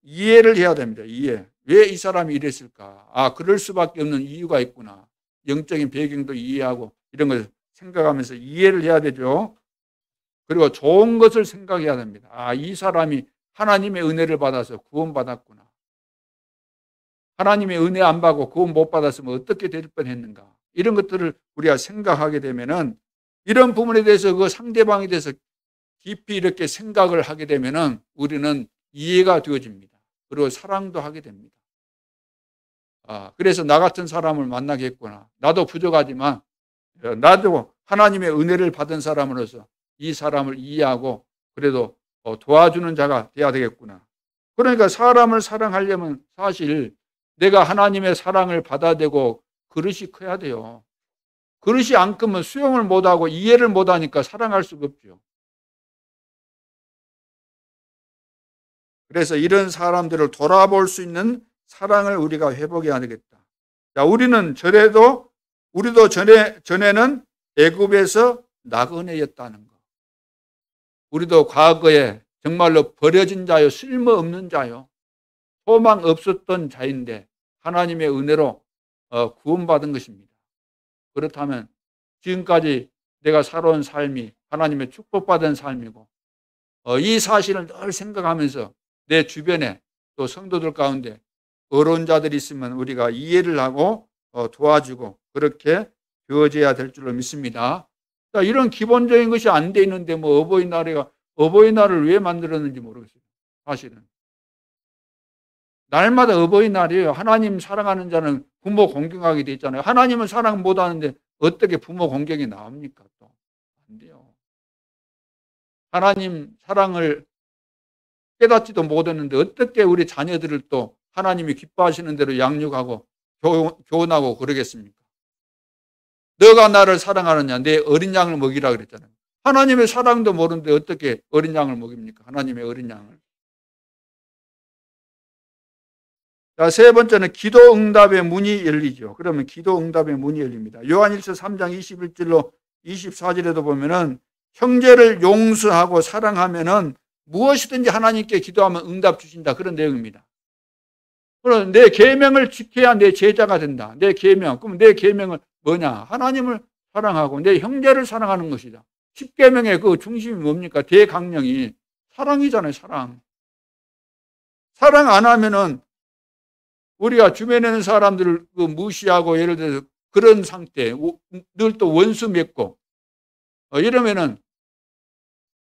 이해를 해야 됩니다. 이해. 왜 이 사람이 이랬을까? 아, 그럴 수밖에 없는 이유가 있구나. 영적인 배경도 이해하고 이런 것을 생각하면서 이해를 해야 되죠. 그리고 좋은 것을 생각해야 됩니다. 아, 이 사람이 하나님의 은혜를 받아서 구원받았구나. 하나님의 은혜 안 받고 구원 못 받았으면 어떻게 될 뻔했는가. 이런 것들을 우리가 생각하게 되면은 이런 부분에 대해서 그 상대방에 대해서 깊이 이렇게 생각을 하게 되면은 우리는 이해가 되어집니다. 그리고 사랑도 하게 됩니다. 그래서 나 같은 사람을 만나겠구나. 나도 부족하지만 나도 하나님의 은혜를 받은 사람으로서 이 사람을 이해하고 그래도 도와주는 자가 돼야 되겠구나. 그러니까 사람을 사랑하려면 사실 내가 하나님의 사랑을 받아들이고 그릇이 커야 돼요. 그릇이 안 크면 수용을 못하고 이해를 못하니까 사랑할 수가 없죠. 그래서 이런 사람들을 돌아볼 수 있는 사랑을 우리가 회복해야 되겠다. 자, 우리도 전에는 애굽에서 나그네였다는 거. 우리도 과거에 정말로 버려진 자요, 쓸모없는 자요, 소망 없었던 자인데 하나님의 은혜로 구원받은 것입니다. 그렇다면 지금까지 내가 살아온 삶이 하나님의 축복받은 삶이고 이 사실을 늘 생각하면서 내 주변에 또 성도들 가운데 어려운 자들이 있으면 우리가 이해를 하고 도와주고 그렇게 되어져야 될 줄로 믿습니다. 자, 이런 기본적인 것이 안 돼 있는데 뭐 어버이날을 왜 만들었는지 모르겠어요. 사실은 날마다 어버이날이에요. 하나님 사랑하는 자는 부모 공경하게 돼 있잖아요. 하나님은 사랑 못하는데 어떻게 부모 공경이 나옵니까? 또 안 돼요. 하나님 사랑을 깨닫지도 못했는데 어떻게 우리 자녀들을 또 하나님이 기뻐하시는 대로 양육하고 교훈하고 그러겠습니까? 너가 나를 사랑하느냐? 내 어린 양을 먹이라 그랬잖아요. 하나님의 사랑도 모르는데 어떻게 어린 양을 먹입니까? 하나님의 어린 양을. 자, 세 번째는 기도 응답의 문이 열리죠. 그러면 기도 응답의 문이 열립니다. 요한일서 3장 21절로 24절에도 보면은 형제를 용서하고 사랑하면은 무엇이든지 하나님께 기도하면 응답 주신다. 그런 내용입니다. 그럼 내 계명을 지켜야 내 제자가 된다. 내 계명. 그럼 내 계명은 뭐냐? 하나님을 사랑하고 내 형제를 사랑하는 것이다. 10계명의 그 중심이 뭡니까? 대강령이 사랑이잖아요. 사랑. 사랑 안 하면은 우리가 주변에 있는 사람들을 무시하고 예를 들어서 그런 상태, 늘 또 원수 맺고 이러면은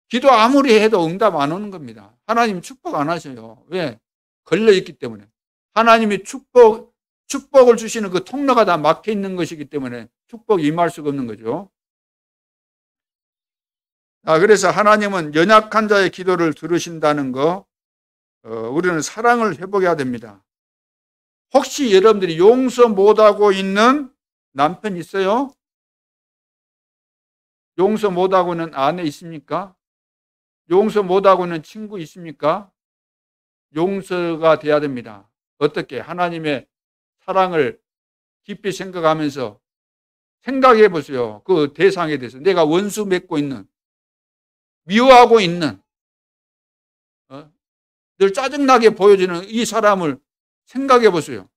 기도 아무리 해도 응답 안 오는 겁니다. 하나님 축복 안 하셔요. 왜? 걸려있기 때문에. 하나님이 축복 축복을 주시는 그 통로가 다 막혀 있는 것이기 때문에 축복이 임할 수가 없는 거죠. 그래서 하나님은 연약한 자의 기도를 들으신다는 거, 우리는 사랑을 회복해야 됩니다. 혹시 여러분들이 용서 못하고 있는 남편 있어요? 용서 못하고 있는 아내 있습니까? 용서 못하고 있는 친구 있습니까? 용서가 돼야 됩니다. 어떻게? 하나님의 사랑을 깊이 생각하면서 생각해 보세요. 그 대상에 대해서 내가 원수 맺고 있는, 미워하고 있는, 늘 짜증나게 보여지는 이 사람을 생각해 보세요.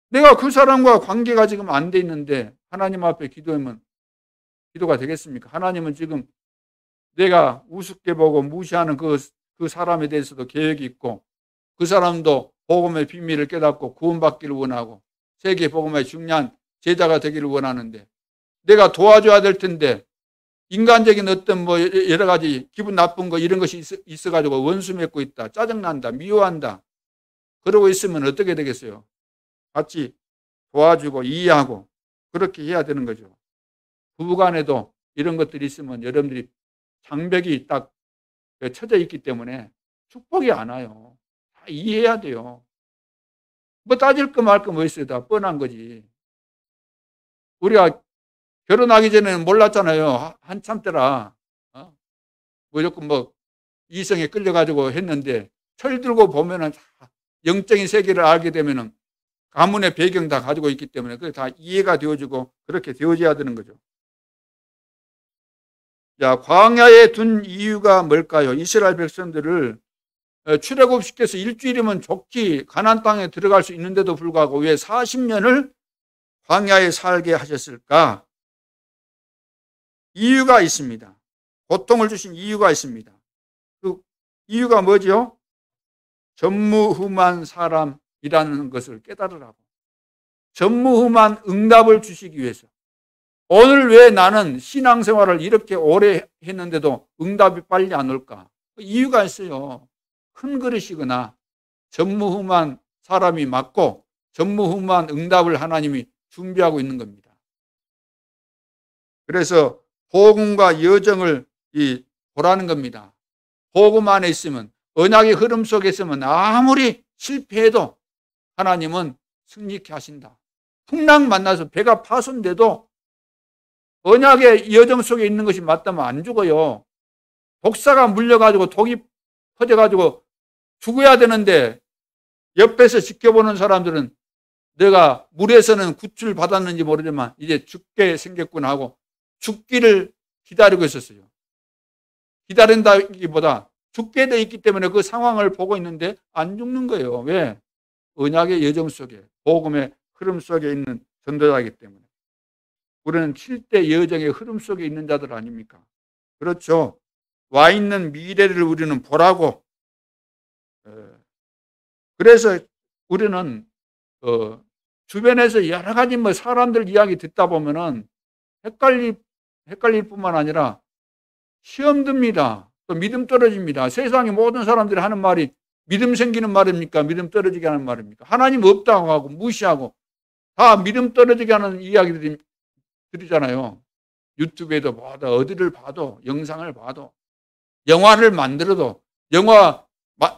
내가 그 사람과 관계가 지금 안 돼 있는데 하나님 앞에 기도하면 기도가 되겠습니까? 하나님은 지금 내가 우습게 보고 무시하는 그 사람에 대해서도 계획이 있고, 그 사람도 복음의 비밀을 깨닫고 구원받기를 원하고 세계 복음의 중요한 제자가 되기를 원하는데, 내가 도와줘야 될 텐데 인간적인 어떤 여러 가지 기분 나쁜 거 이런 것이 있어가지고 원수 맺고 있다, 짜증난다, 미워한다, 그러고 있으면 어떻게 되겠어요? 같이 도와주고 이해하고 그렇게 해야 되는 거죠. 부부간에도 이런 것들이 있으면 여러분들이 장벽이 딱 쳐져 있기 때문에 축복이 안 와요. 다 이해해야 돼요. 뭐 따질 거 말 거 뭐 있어요? 다 뻔한 거지. 우리가 결혼하기 전에는 몰랐잖아요. 한참 때라. 무조건 이성에 끌려가지고 했는데, 철들고 보면은 영적인 세계를 알게 되면은 가문의 배경 다 가지고 있기 때문에 그게 다 이해가 되어지고 그렇게 되어져야 되는 거죠. 자, 광야에 둔 이유가 뭘까요? 이스라엘 백성들을 출애굽시켜서 일주일이면 좋게 가나안 땅에 들어갈 수 있는데도 불구하고 왜 40년을 광야에 살게 하셨을까? 이유가 있습니다. 고통을 주신 이유가 있습니다. 그 이유가 뭐죠? 전무후무한 사람이라는 것을 깨달으라고. 전무후무한 응답을 주시기 위해서. 오늘 왜 나는 신앙생활을 이렇게 오래 했는데도 응답이 빨리 안 올까? 이유가 있어요. 큰 그릇이거나 전무후무한 사람이 맞고 전무후무한 응답을 하나님이 준비하고 있는 겁니다. 그래서 복음과 여정을 보라는 겁니다. 복음 안에 있으면, 언약의 흐름 속에 있으면 아무리 실패해도 하나님은 승리케 하신다. 풍랑 만나서 배가 파손돼도 언약의 여정 속에 있는 것이 맞다면 안 죽어요. 독사가 물려가지고 독이 퍼져가지고 죽어야 되는데 옆에서 지켜보는 사람들은 내가 물에서는 구출 받았는지 모르지만 이제 죽게 생겼구나 하고 죽기를 기다리고 있었어요. 기다린다기보다 죽게 돼 있기 때문에 그 상황을 보고 있는데 안 죽는 거예요. 왜? 언약의 여정 속에, 복음의 흐름 속에 있는 전도자이기 때문에. 우리는 7대 여정의 흐름 속에 있는 자들 아닙니까? 그렇죠. 와 있는 미래를 우리는 보라고. 그래서 우리는 주변에서 여러 가지 사람들 이야기 듣다 보면은 헷갈릴 뿐만 아니라 시험 듭니다. 또 믿음 떨어집니다. 세상의 모든 사람들이 하는 말이 믿음 생기는 말입니까? 믿음 떨어지게 하는 말입니까? 하나님 없다고 하고 무시하고 다 믿음 떨어지게 하는 이야기들이 들이잖아요. 유튜브에도 봐도, 어디를 봐도, 영상을 봐도, 영화를 만들어도, 영화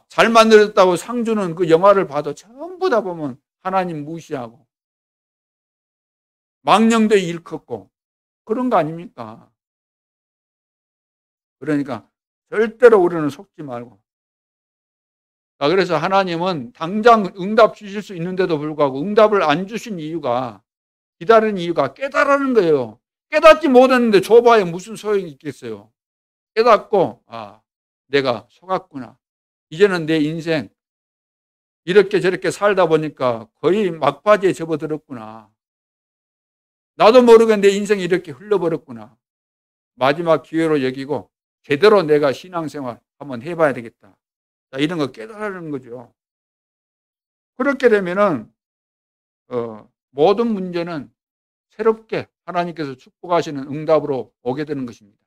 잘 만들었다고 상 주는 그 영화를 봐도 전부 다 보면 하나님 무시하고 망령되 일컫고 그런 거 아닙니까? 그러니까 절대로 우리는 속지 말고. 그래서 하나님은 당장 응답 주실 수 있는데도 불구하고 응답을 안 주신 이유가, 기다리는 이유가 깨달으는 거예요. 깨닫지 못했는데 줘봐야 무슨 소용이 있겠어요. 깨닫고 내가 속았구나. 이제는 내 인생 이렇게 저렇게 살다 보니까 거의 막바지에 접어들었구나. 나도 모르게 내 인생이 이렇게 흘러버렸구나. 마지막 기회로 여기고 제대로 내가 신앙생활 한번 해봐야 되겠다. 이런 거 깨달으는 거죠. 그렇게 되면은 모든 문제는 새롭게 하나님께서 축복하시는 응답으로 오게 되는 것입니다.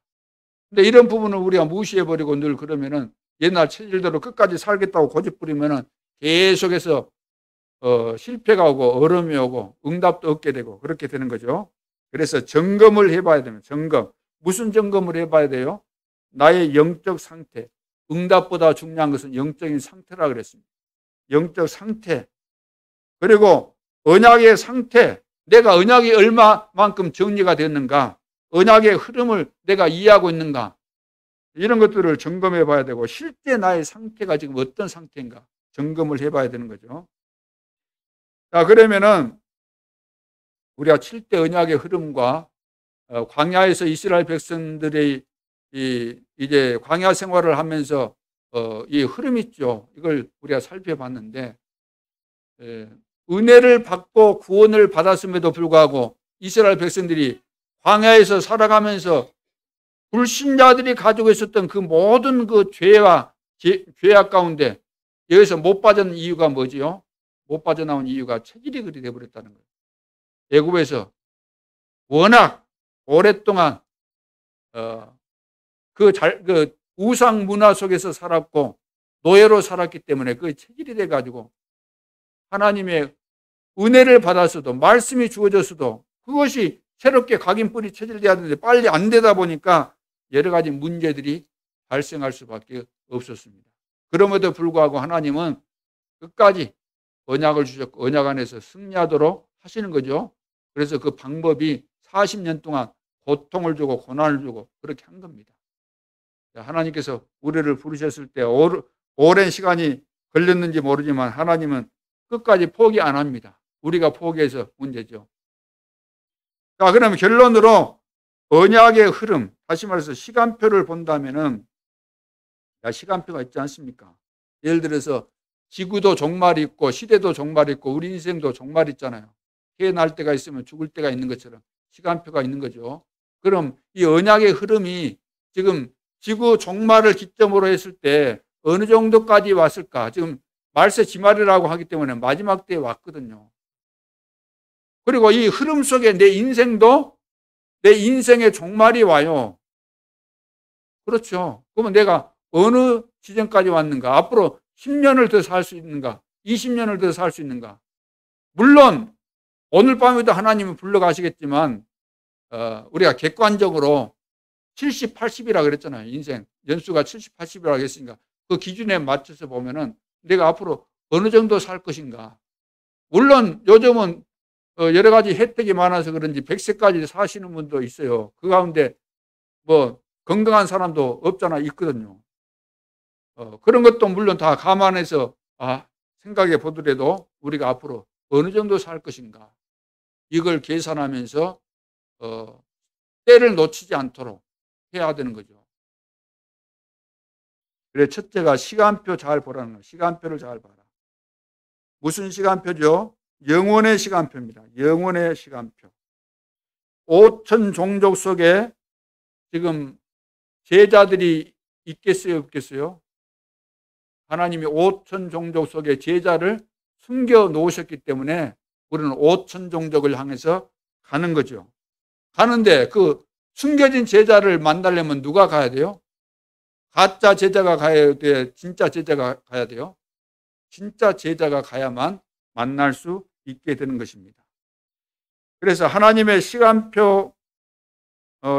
근데 이런 부분을 우리가 무시해버리고 늘 그러면은 옛날 체질대로 끝까지 살겠다고 고집부리면은 계속해서 실패가 오고 어려움이 오고 응답도 얻게 되고 그렇게 되는 거죠. 그래서 점검을 해봐야 됩니다. 점검. 무슨 점검을 해봐야 돼요? 나의 영적 상태. 응답보다 중요한 것은 영적인 상태라 그랬습니다. 영적 상태. 그리고 언약의 상태. 내가 언약이 얼마만큼 정리가 됐는가? 언약의 흐름을 내가 이해하고 있는가? 이런 것들을 점검해 봐야 되고 실제 나의 상태가 지금 어떤 상태인가? 점검을 해봐야 되는 거죠. 자, 그러면은 우리가 7대 언약의 흐름과 광야에서 이스라엘 백성들의 이제 광야 생활을 하면서 이 흐름 있죠. 이걸 우리가 살펴봤는데 은혜를 받고 구원을 받았음에도 불구하고 이스라엘 백성들이 광야에서 살아가면서 불신자들이 가지고 있었던 그 모든 그 죄악 가운데 여기서 못 빠져나온 이유가 뭐지요? 못 빠져나온 이유가 체질이 그리 되어버렸다는 거예요. 애굽에서 워낙 오랫동안 그 우상 문화 속에서 살았고 노예로 살았기 때문에 그 체질이 돼가지고 하나님의 은혜를 받았어도 말씀이 주어졌어도 그것이 새롭게 각인뿌리 체질돼야 되는데 빨리 안 되다 보니까 여러 가지 문제들이 발생할 수밖에 없었습니다. 그럼에도 불구하고 하나님은 끝까지 언약을 주셨고 언약 안에서 승리하도록 하시는 거죠. 그래서 그 방법이 40년 동안 고통을 주고 고난을 주고 그렇게 한 겁니다. 하나님께서 우리를 부르셨을 때 오랜 시간이 걸렸는지 모르지만 하나님은 끝까지 포기 안 합니다. 우리가 포기해서 문제죠. 자, 그러면 결론으로 언약의 흐름, 다시 말해서 시간표를 본다면은 시간표가 있지 않습니까? 예를 들어서 지구도 종말이 있고 시대도 종말이 있고 우리 인생도 종말이 있잖아요. 태어날 때가 있으면 죽을 때가 있는 것처럼 시간표가 있는 거죠. 그럼 이 언약의 흐름이 지금 지구 종말을 기점으로 했을 때 어느 정도까지 왔을까? 지금 말세 지말이라고 하기 때문에 마지막 때에 왔거든요. 그리고 이 흐름 속에 내 인생도 내 인생의 종말이 와요. 그렇죠. 그러면 내가 어느 지점까지 왔는가? 앞으로 10년을 더 살 수 있는가? 20년을 더 살 수 있는가? 물론 오늘 밤에도 하나님은 불러가시겠지만 우리가 객관적으로 70, 80이라 그랬잖아요. 인생 연수가 70, 80이라고 했으니까 그 기준에 맞춰서 보면은 내가 앞으로 어느 정도 살 것인가. 물론 요즘은 여러 가지 혜택이 많아서 그런지 100세까지 사시는 분도 있어요. 그 가운데 뭐 건강한 사람도 없잖아, 있거든요. 그런 것도 물론 다 감안해서 생각해 보더라도 우리가 앞으로 어느 정도 살 것인가 이걸 계산하면서 때를 놓치지 않도록 해야 되는 거죠. 그래 첫째가 시간표 잘 보라는 거예요. 시간표를 잘 봐라. 무슨 시간표죠? 영혼의 시간표입니다. 영혼의 시간표. 5천 종족 속에 지금 제자들이 있겠어요, 없겠어요? 하나님이 5천 종족 속에 제자를 숨겨 놓으셨기 때문에 우리는 5천 종족을 향해서 가는 거죠. 가는데 그 숨겨진 제자를 만나려면 누가 가야 돼요? 가짜 제자가 가야 돼? 진짜 제자가 가야 돼요? 진짜 제자가 가야만 만날 수 있게 되는 것입니다. 그래서 하나님의 시간표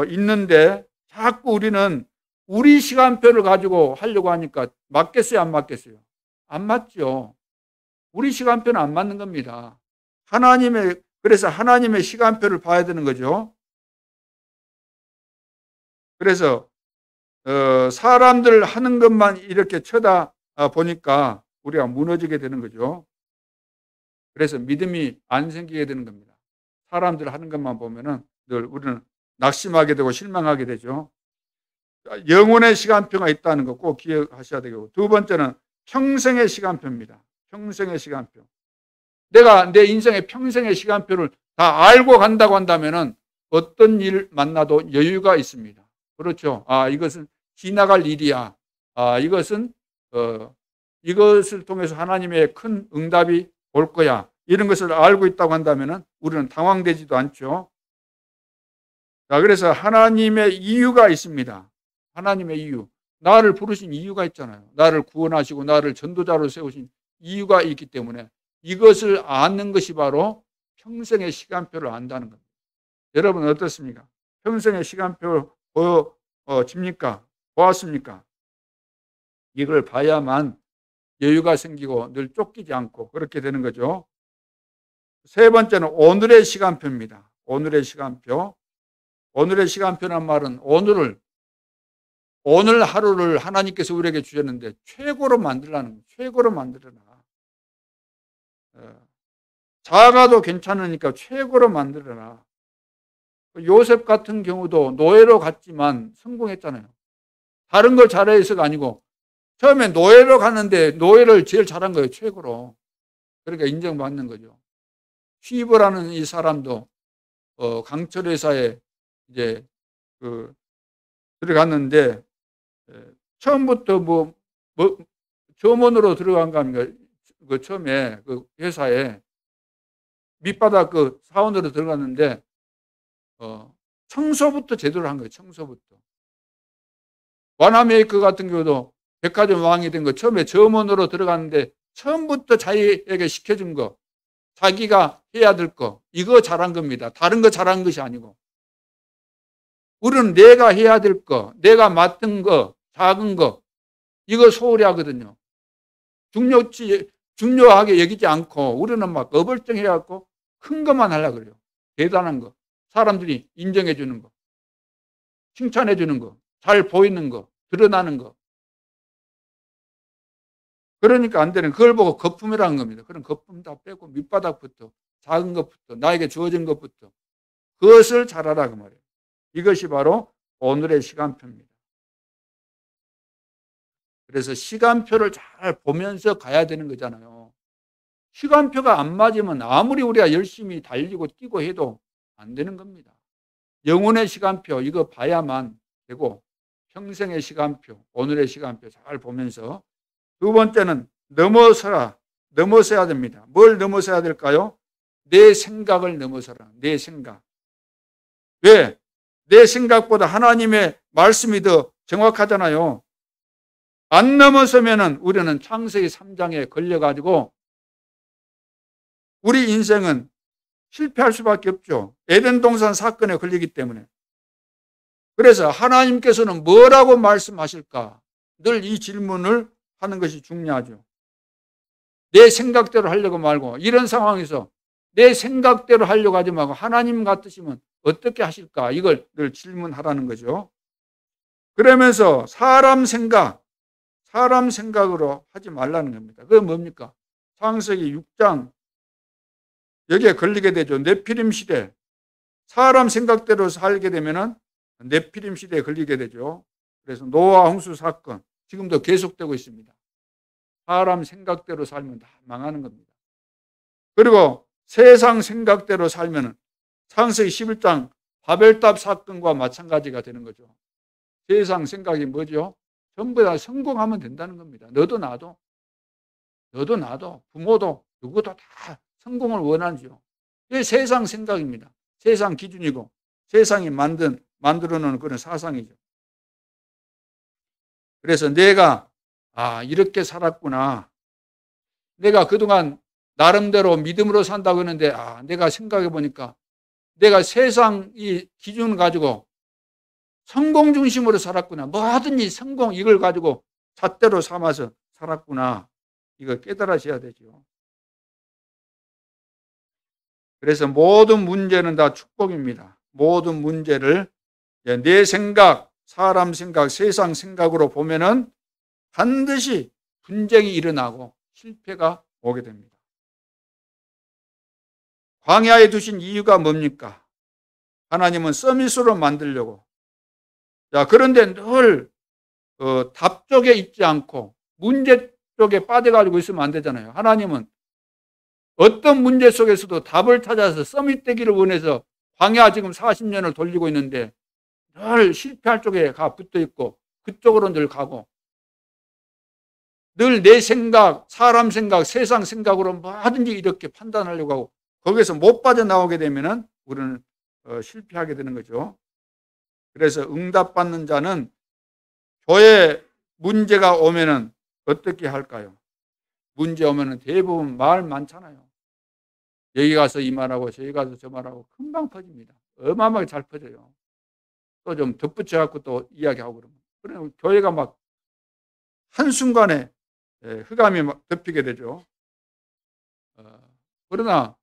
있는데 자꾸 우리는 우리 시간표를 가지고 하려고 하니까 맞겠어요, 안 맞겠어요? 안 맞죠. 우리 시간표는 안 맞는 겁니다. 그래서 하나님의 시간표를 봐야 되는 거죠. 그래서 사람들 하는 것만 이렇게 쳐다보니까 우리가 무너지게 되는 거죠. 그래서 믿음이 안 생기게 되는 겁니다. 사람들 하는 것만 보면은 늘 우리는 낙심하게 되고 실망하게 되죠. 영혼의 시간표가 있다는 거 꼭 기억하셔야 되고, 두 번째는 평생의 시간표입니다. 평생의 시간표. 내가 내 인생의 평생의 시간표를 다 알고 간다고 한다면은 어떤 일 만나도 여유가 있습니다. 그렇죠. 이것은 지나갈 일이야. 이것을 통해서 하나님의 큰 응답이 올 거야. 이런 것을 알고 있다고 한다면은 우리는 당황되지도 않죠. 자, 그래서 하나님의 이유가 있습니다. 하나님의 이유. 나를 부르신 이유가 있잖아요. 나를 구원하시고 나를 전도자로 세우신 이유가 있기 때문에 이것을 아는 것이 바로 평생의 시간표를 안다는 겁니다. 여러분 어떻습니까? 평생의 시간표 보여집니까? 보았습니까? 이걸 봐야만 여유가 생기고 늘 쫓기지 않고 그렇게 되는 거죠. 세 번째는 오늘의 시간표입니다. 오늘의 시간표. 오늘의 시간표란 말은 오늘 하루를 하나님께서 우리에게 주셨는데 최고로 만들라는 거예요. 최고로 만들어라. 작아도 괜찮으니까 최고로 만들어라. 요셉 같은 경우도 노예로 갔지만 성공했잖아요. 다른 걸 잘해서가 아니고 처음에 노예로 갔는데 노예를 제일 잘한 거예요. 최고로. 그러니까 인정받는 거죠. 휘브라는 이 사람도 강철 회사에 이제 들어갔는데 처음부터 점원으로 들어간 거 아닙니까? 그 처음에 그 회사에 밑바닥 그 사원으로 들어갔는데 청소부터 제대로 한 거예요. 청소부터. 와나메이커 같은 경우도 백화점 왕이 된 거 처음에 점원으로 들어갔는데 처음부터 자기에게 시켜준 거, 자기가 해야 될 거, 이거 잘한 겁니다. 다른 거 잘한 것이 아니고. 우리는 내가 해야 될 거, 내가 맡은 거, 작은 거, 이거 소홀히 하거든요. 중요하게 여기지 않고 우리는 막 어벌쩡해갖고 큰 것만 하려고 그래요. 대단한 거. 사람들이 인정해 주는 거. 칭찬해 주는 거. 잘 보이는 거. 드러나는 거. 그러니까 안 되는 그걸 보고 거품이라는 겁니다. 그런 거품 다 빼고 밑바닥부터 작은 것부터 나에게 주어진 것부터 그것을 잘하라 그 말이에요. 이것이 바로 오늘의 시간표입니다. 그래서 시간표를 잘 보면서 가야 되는 거잖아요. 시간표가 안 맞으면 아무리 우리가 열심히 달리고 뛰고 해도 안 되는 겁니다. 영혼의 시간표 이거 봐야만 되고 평생의 시간표, 오늘의 시간표 잘 보면서 두 번째는 넘어서야 됩니다. 뭘 넘어서야 될까요? 내 생각을 넘어서라. 내 생각. 왜? 내 생각보다 하나님의 말씀이 더 정확하잖아요. 안 넘어서면은 우리는 창세기 3장에 걸려가지고 우리 인생은 실패할 수밖에 없죠. 에덴 동산 사건에 걸리기 때문에. 그래서 하나님께서는 뭐라고 말씀하실까? 늘 이 질문을 하는 것이 중요하죠. 내 생각대로 하려고 말고 이런 상황에서 내 생각대로 하려고 하지 말고 하나님 같으시면 어떻게 하실까? 이걸 늘 질문하라는 거죠. 그러면서 사람 생각으로 하지 말라는 겁니다. 그게 뭡니까? 창세기 6장 여기에 걸리게 되죠. 네피림 시대. 사람 생각대로 살게 되면은 네피림 시대에 걸리게 되죠. 그래서 노아 홍수 사건 지금도 계속되고 있습니다. 사람 생각대로 살면 다 망하는 겁니다. 그리고 세상 생각대로 살면은 창세기 11장 바벨탑 사건과 마찬가지가 되는 거죠. 세상 생각이 뭐죠? 전부 다 성공하면 된다는 겁니다. 너도 나도 부모도 누구도 다 성공을 원하죠. 이게 세상 생각입니다. 세상 기준이고 세상이 만들어 놓은 그런 사상이죠. 그래서 내가 이렇게 살았구나. 내가 그동안 나름대로 믿음으로 산다고 했는데 내가 생각해 보니까 내가 세상 이 기준을 가지고 성공 중심으로 살았구나. 뭐든지 성공 이걸 가지고 잣대로 삼아서 살았구나. 이거 깨달으셔야 되죠. 그래서 모든 문제는 다 축복입니다. 모든 문제를 내 생각, 사람 생각, 세상 생각으로 보면은 반드시 분쟁이 일어나고 실패가 오게 됩니다. 광야에 두신 이유가 뭡니까? 하나님은 서밋으로 만들려고. 그런데 늘 답 쪽에 있지 않고 문제 쪽에 빠져가지고 있으면 안 되잖아요. 하나님은 어떤 문제 속에서도 답을 찾아서 서밋되기를 원해서 광야 지금 40년을 돌리고 있는데 늘 실패할 쪽에 붙어 있고 그쪽으로 늘 가고 늘 내 생각, 사람 생각, 세상 생각으로 뭐든지 이렇게 판단하려고 하고 거기에서 못 빠져나오게 되면은 우리는 실패하게 되는 거죠. 그래서 응답받는 자는 교회 문제가 오면은 어떻게 할까요? 문제 오면은 대부분 말 많잖아요. 여기 가서 이 말하고 저기 가서 저 말하고 금방 퍼집니다. 어마어마하게 잘 퍼져요. 또 좀 덧붙여 갖고 또 이야기하고 그러면. 그러면 교회가 막 한순간에 흑암이 막 덮이게 되죠. 그러나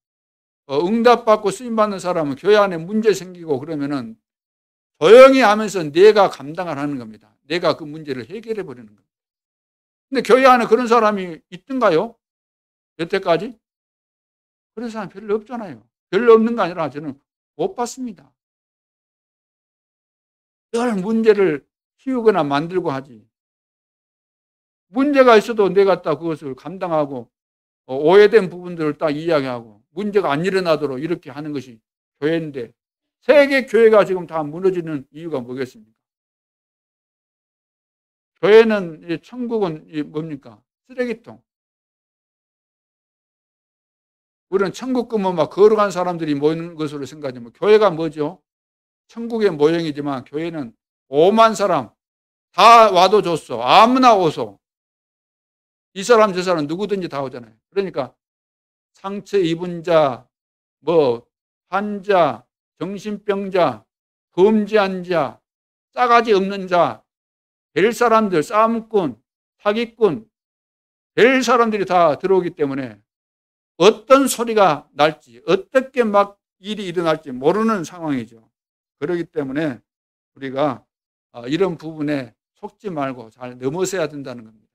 응답받고 쓰임받는 사람은 교회 안에 문제 생기고 그러면은 조용히 하면서 내가 감당을 하는 겁니다. 내가 그 문제를 해결해 버리는 겁니다. 근데 교회 안에 그런 사람이 있던가요? 여태까지? 그런 사람 별로 없잖아요. 별로 없는 거 아니라 저는 못 봤습니다. 늘 문제를 키우거나 만들고 하지. 문제가 있어도 내가 딱 그것을 감당하고 오해된 부분들을 딱 이야기하고 문제가 안 일어나도록 이렇게 하는 것이 교회인데 세계 교회가 지금 다 무너지는 이유가 뭐겠습니까? 교회는 천국은 뭡니까? 쓰레기통. 우리는 천국 가면 막 거룩한 사람들이 모이는 것으로 생각하지만 교회가 뭐죠? 천국의 모형이지만 교회는 오만 사람 다 와도 좋소. 아무나 오소. 이 사람 저 사람 누구든지 다 오잖아요. 그러니까 상처 입은 자, 뭐 환자, 정신병자, 범죄한 자, 싸가지 없는 자, 별 사람들, 싸움꾼, 사기꾼, 별 사람들이 다 들어오기 때문에 어떤 소리가 날지, 어떻게 막 일이 일어날지 모르는 상황이죠. 그렇기 때문에 우리가 이런 부분에 속지 말고 잘 넘어서야 된다는 겁니다.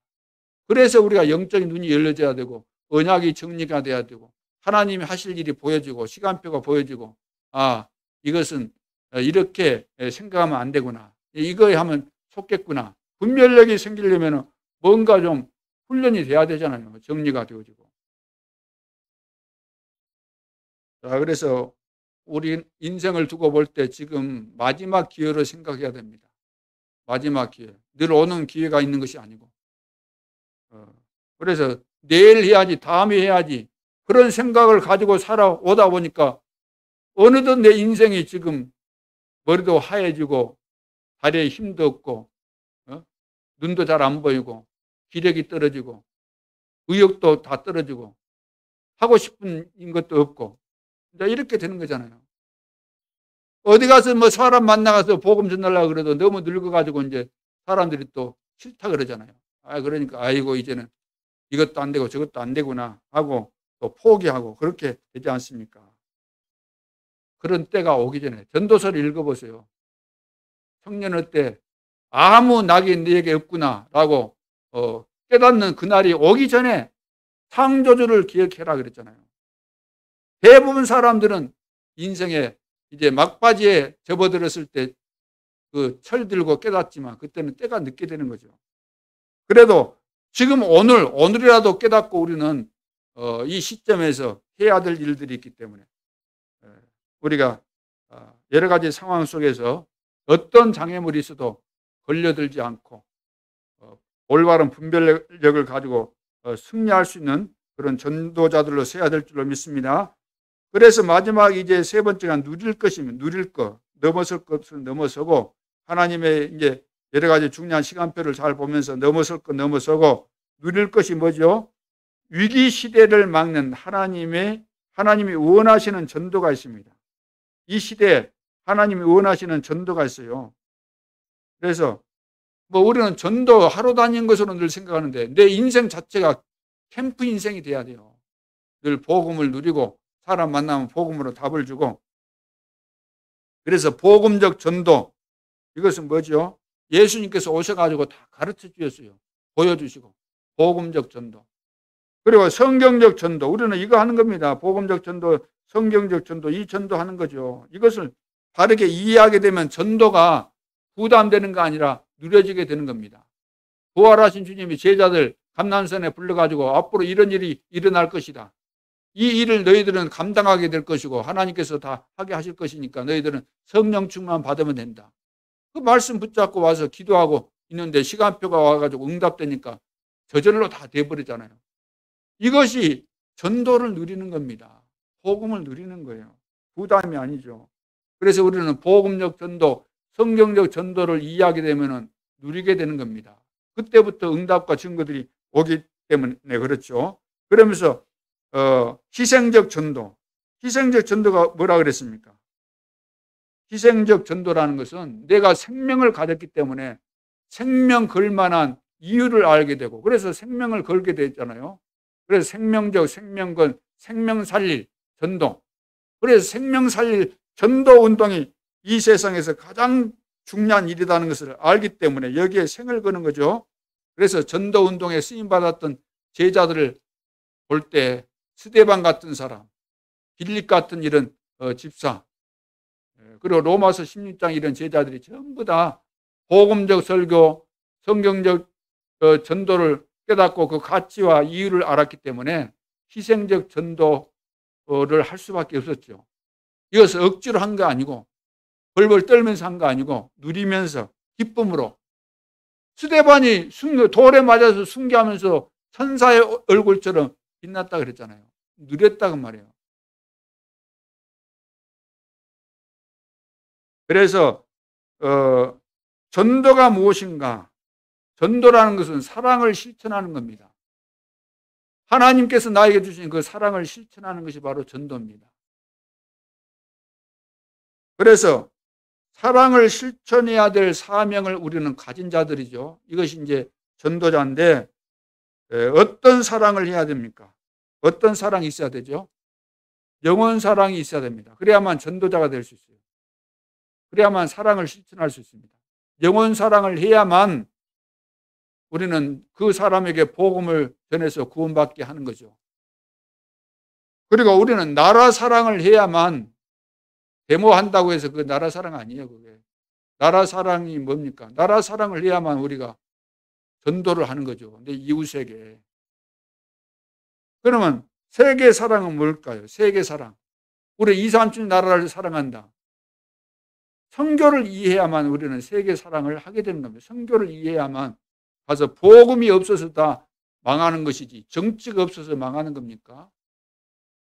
그래서 우리가 영적인 눈이 열려져야 되고 언약이 정리가 돼야 되고 하나님이 하실 일이 보여지고 시간표가 보여지고 이것은 이렇게 생각하면 안 되구나. 이거에 하면 속겠구나. 분별력이 생기려면 뭔가 좀 훈련이 돼야 되잖아요. 정리가 되어지고. 자, 그래서 우리 인생을 두고 볼 때 지금 마지막 기회로 생각해야 됩니다. 마지막 기회. 늘 오는 기회가 있는 것이 아니고. 그래서 내일 해야지, 다음에 해야지. 그런 생각을 가지고 살아오다 보니까 어느덧 내 인생이 지금 머리도 하얘지고 다리에 힘도 없고 눈도 잘 안 보이고 기력이 떨어지고 의욕도 다 떨어지고 하고 싶은 것도 없고 이렇게 되는 거잖아요. 어디 가서 뭐 사람 만나가서 복음 전하려고 그래도 너무 늙어가지고 이제 사람들이 또 싫다 그러잖아요. 그러니까 아이고 이제는 이것도 안 되고 저것도 안 되구나 하고 또 포기하고 그렇게 되지 않습니까? 그런 때가 오기 전에 전도서를 읽어보세요. 청년의 때 아무 낙이 너에게 없구나라고 깨닫는 그날이 오기 전에 창조주를 기억해라 그랬잖아요. 대부분 사람들은 인생에 이제 막바지에 접어들었을 때 그 철 들고 깨닫지만 그때는 때가 늦게 되는 거죠. 그래도 지금 오늘이라도 깨닫고 우리는 이 시점에서 해야 될 일들이 있기 때문에 우리가 여러 가지 상황 속에서 어떤 장애물이 있어도 걸려들지 않고 올바른 분별력을 가지고 승리할 수 있는 그런 전도자들로 서야 될 줄로 믿습니다. 그래서 마지막 이제 세 번째가 누릴 것이면 누릴 것, 넘어설 것은 넘어서고 하나님의 이제 여러 가지 중요한 시간표를 잘 보면서 넘어설 것 넘어서고 누릴 것이 뭐죠? 위기 시대를 막는 하나님이 원하시는 전도가 있습니다. 이 시대에 하나님이 원하시는 전도가 있어요. 그래서 뭐 우리는 전도 하러 다니는 것으로 늘 생각하는데 내 인생 자체가 캠프 인생이 돼야 돼요. 늘 복음을 누리고 사람 만나면 복음으로 답을 주고 그래서 복음적 전도 이것은 뭐죠? 예수님께서 오셔가지고 다 가르쳐 주셨어요. 보여주시고 복음적 전도 그리고 성경적 전도 우리는 이거 하는 겁니다. 복음적 전도 성경적 전도 이 전도하는 거죠. 이것을 바르게 이해하게 되면 전도가 부담되는 거 아니라 누려지게 되는 겁니다. 부활하신 주님이 제자들 감난산에 불러가지고 앞으로 이런 일이 일어날 것이다. 이 일을 너희들은 감당하게 될 것이고 하나님께서 다 하게 하실 것이니까 너희들은 성령 충만 받으면 된다. 그 말씀 붙잡고 와서 기도하고 있는데 시간표가 와가지고 응답되니까 저절로 다 돼버리잖아요. 이것이 전도를 누리는 겁니다. 복음을 누리는 거예요. 부담이 아니죠. 그래서 우리는 복음적 전도, 성경적 전도를 이해하게 되면 누리게 되는 겁니다. 그때부터 응답과 증거들이 오기 때문에 그렇죠. 그러면서 희생적 전도. 희생적 전도가 뭐라 그랬습니까? 희생적 전도라는 것은 내가 생명을 가졌기 때문에 생명 걸 만한 이유를 알게 되고, 그래서 생명을 걸게 됐잖아요. 그래서 생명적, 생명건, 생명 살릴 전도. 그래서 생명 살릴 전도 운동이 이 세상에서 가장 중요한 일이라는 것을 알기 때문에 여기에 생을 거는 거죠. 그래서 전도 운동에 쓰임 받았던 제자들을 볼 때 스데반 같은 사람, 빌립 같은 이런 집사, 그리고 로마서 16장 이런 제자들이 전부 다 복음적 설교, 성경적 전도를 깨닫고 그 가치와 이유를 알았기 때문에 희생적 전도를 할 수밖에 없었죠. 이것을 억지로 한 거 아니고 벌벌 떨면서 한 거 아니고 누리면서 기쁨으로. 스데반이 돌에 맞아서 순교하면서 천사의 얼굴처럼 빛났다 그랬잖아요. 누렸다고 말이에요. 그래서 전도가 무엇인가? 전도라는 것은 사랑을 실천하는 겁니다. 하나님께서 나에게 주신 그 사랑을 실천하는 것이 바로 전도입니다. 그래서 사랑을 실천해야 될 사명을 우리는 가진 자들이죠. 이것이 이제 전도자인데, 어떤 사랑을 해야 됩니까? 어떤 사랑이 있어야 되죠? 영혼 사랑이 있어야 됩니다. 그래야만 전도자가 될 수 있어요. 그래야만 사랑을 실천할 수 있습니다. 영혼 사랑을 해야만 우리는 그 사람에게 복음을 전해서 구원받게 하는 거죠. 그리고 우리는 나라 사랑을 해야만, 데모한다고 해서 그 나라 사랑 아니에요. 그게 나라 사랑이 뭡니까? 나라 사랑을 해야만 우리가 전도를 하는 거죠. 내 이웃에게. 그러면 세계 사랑은 뭘까요? 세계 사랑. 우리 2, 3천 나라를 사랑한다. 선교를 이해해야만 우리는 세계 사랑을 하게 되는 겁니다. 선교를 이해해야만. 가서 복음이 없어서 다 망하는 것이지 정치가 없어서 망하는 겁니까?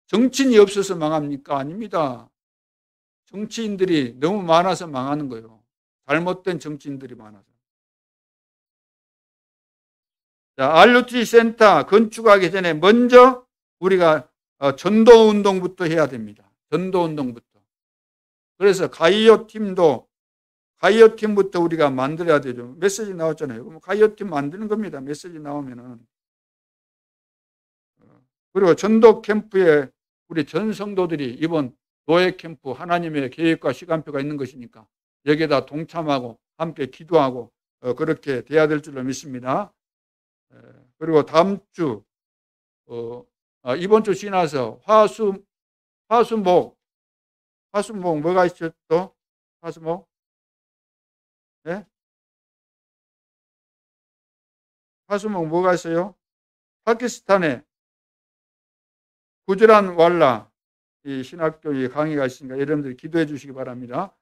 정치인이 없어서 망합니까? 아닙니다. 정치인들이 너무 많아서 망하는 거예요. 잘못된 정치인들이 많아서. 자, RUT 센터 건축하기 전에 먼저 우리가 전도 운동부터 해야 됩니다. 전도 운동부터. 그래서 가이오 팀부터 우리가 만들어야 되죠. 메시지 나왔잖아요. 그럼 가이오 팀 만드는 겁니다. 메시지 나오면은. 그리고 전도 캠프에 우리 전 성도들이 이번 노예 캠프 하나님의 계획과 시간표가 있는 것이니까 여기에다 동참하고 함께 기도하고 그렇게 돼야 될 줄로 믿습니다. 그리고 다음 주 이번 주 지나서 화수목 뭐가 있죠? 또 화수목? 네? 화수목 뭐가 있어요? 파키스탄에 구절한 왈라 이 신학교의 강의가 있으니까 여러분들이 기도해 주시기 바랍니다.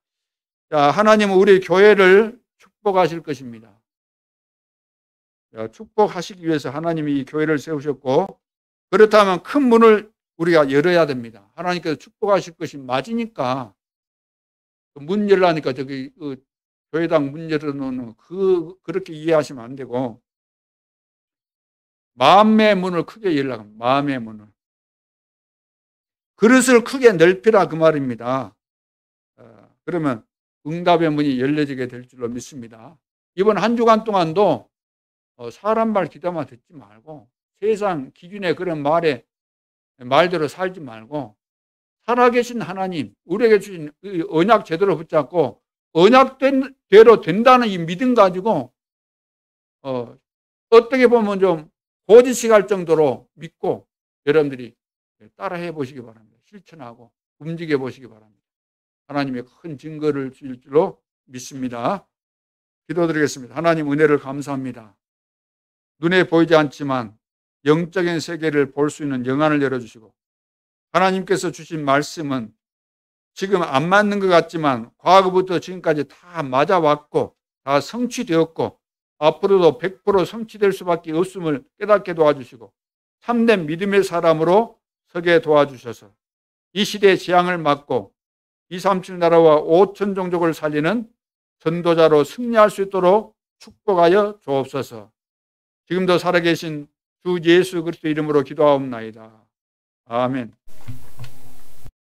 자, 하나님은 우리 교회를 축복하실 것입니다. 자, 축복하시기 위해서 하나님이 이 교회를 세우셨고, 그렇다면 큰 문을 우리가 열어야 됩니다. 하나님께서 축복하실 것이 맞으니까 문 열라니까 저기 교회당 문 열어놓는 그렇게 이해하시면 안 되고, 마음의 문을 크게 열라고 합니다. 마음의 문을. 그릇을 크게 넓히라 그 말입니다. 그러면 응답의 문이 열려지게 될 줄로 믿습니다. 이번 한 주간 동안도 사람 말 기도만 듣지 말고 세상 기준의 그런 말대로 살지 말고 살아계신 하나님, 우리에게 주신 언약 제대로 붙잡고 언약대로 된다는 이 믿음 가지고 어떻게 보면 좀 고지식할 정도로 믿고 여러분들이 따라해 보시기 바랍니다. 실천하고 움직여 보시기 바랍니다. 하나님의 큰 증거를 주실 줄로 믿습니다. 기도드리겠습니다. 하나님 은혜를 감사합니다. 눈에 보이지 않지만 영적인 세계를 볼 수 있는 영안을 열어주시고, 하나님께서 주신 말씀은 지금 안 맞는 것 같지만 과거부터 지금까지 다 맞아왔고 다 성취되었고 앞으로도 100% 성취될 수밖에 없음을 깨닫게 도와주시고 참된 믿음의 사람으로 서게 도와주셔서 이 시대의 재앙을 막고 2, 3천 나라와 5천 종족을 살리는 전도자로 승리할 수 있도록 축복하여 주옵소서. 지금도 살아계신 주 예수 그리스도 이름으로 기도하옵나이다. 아멘.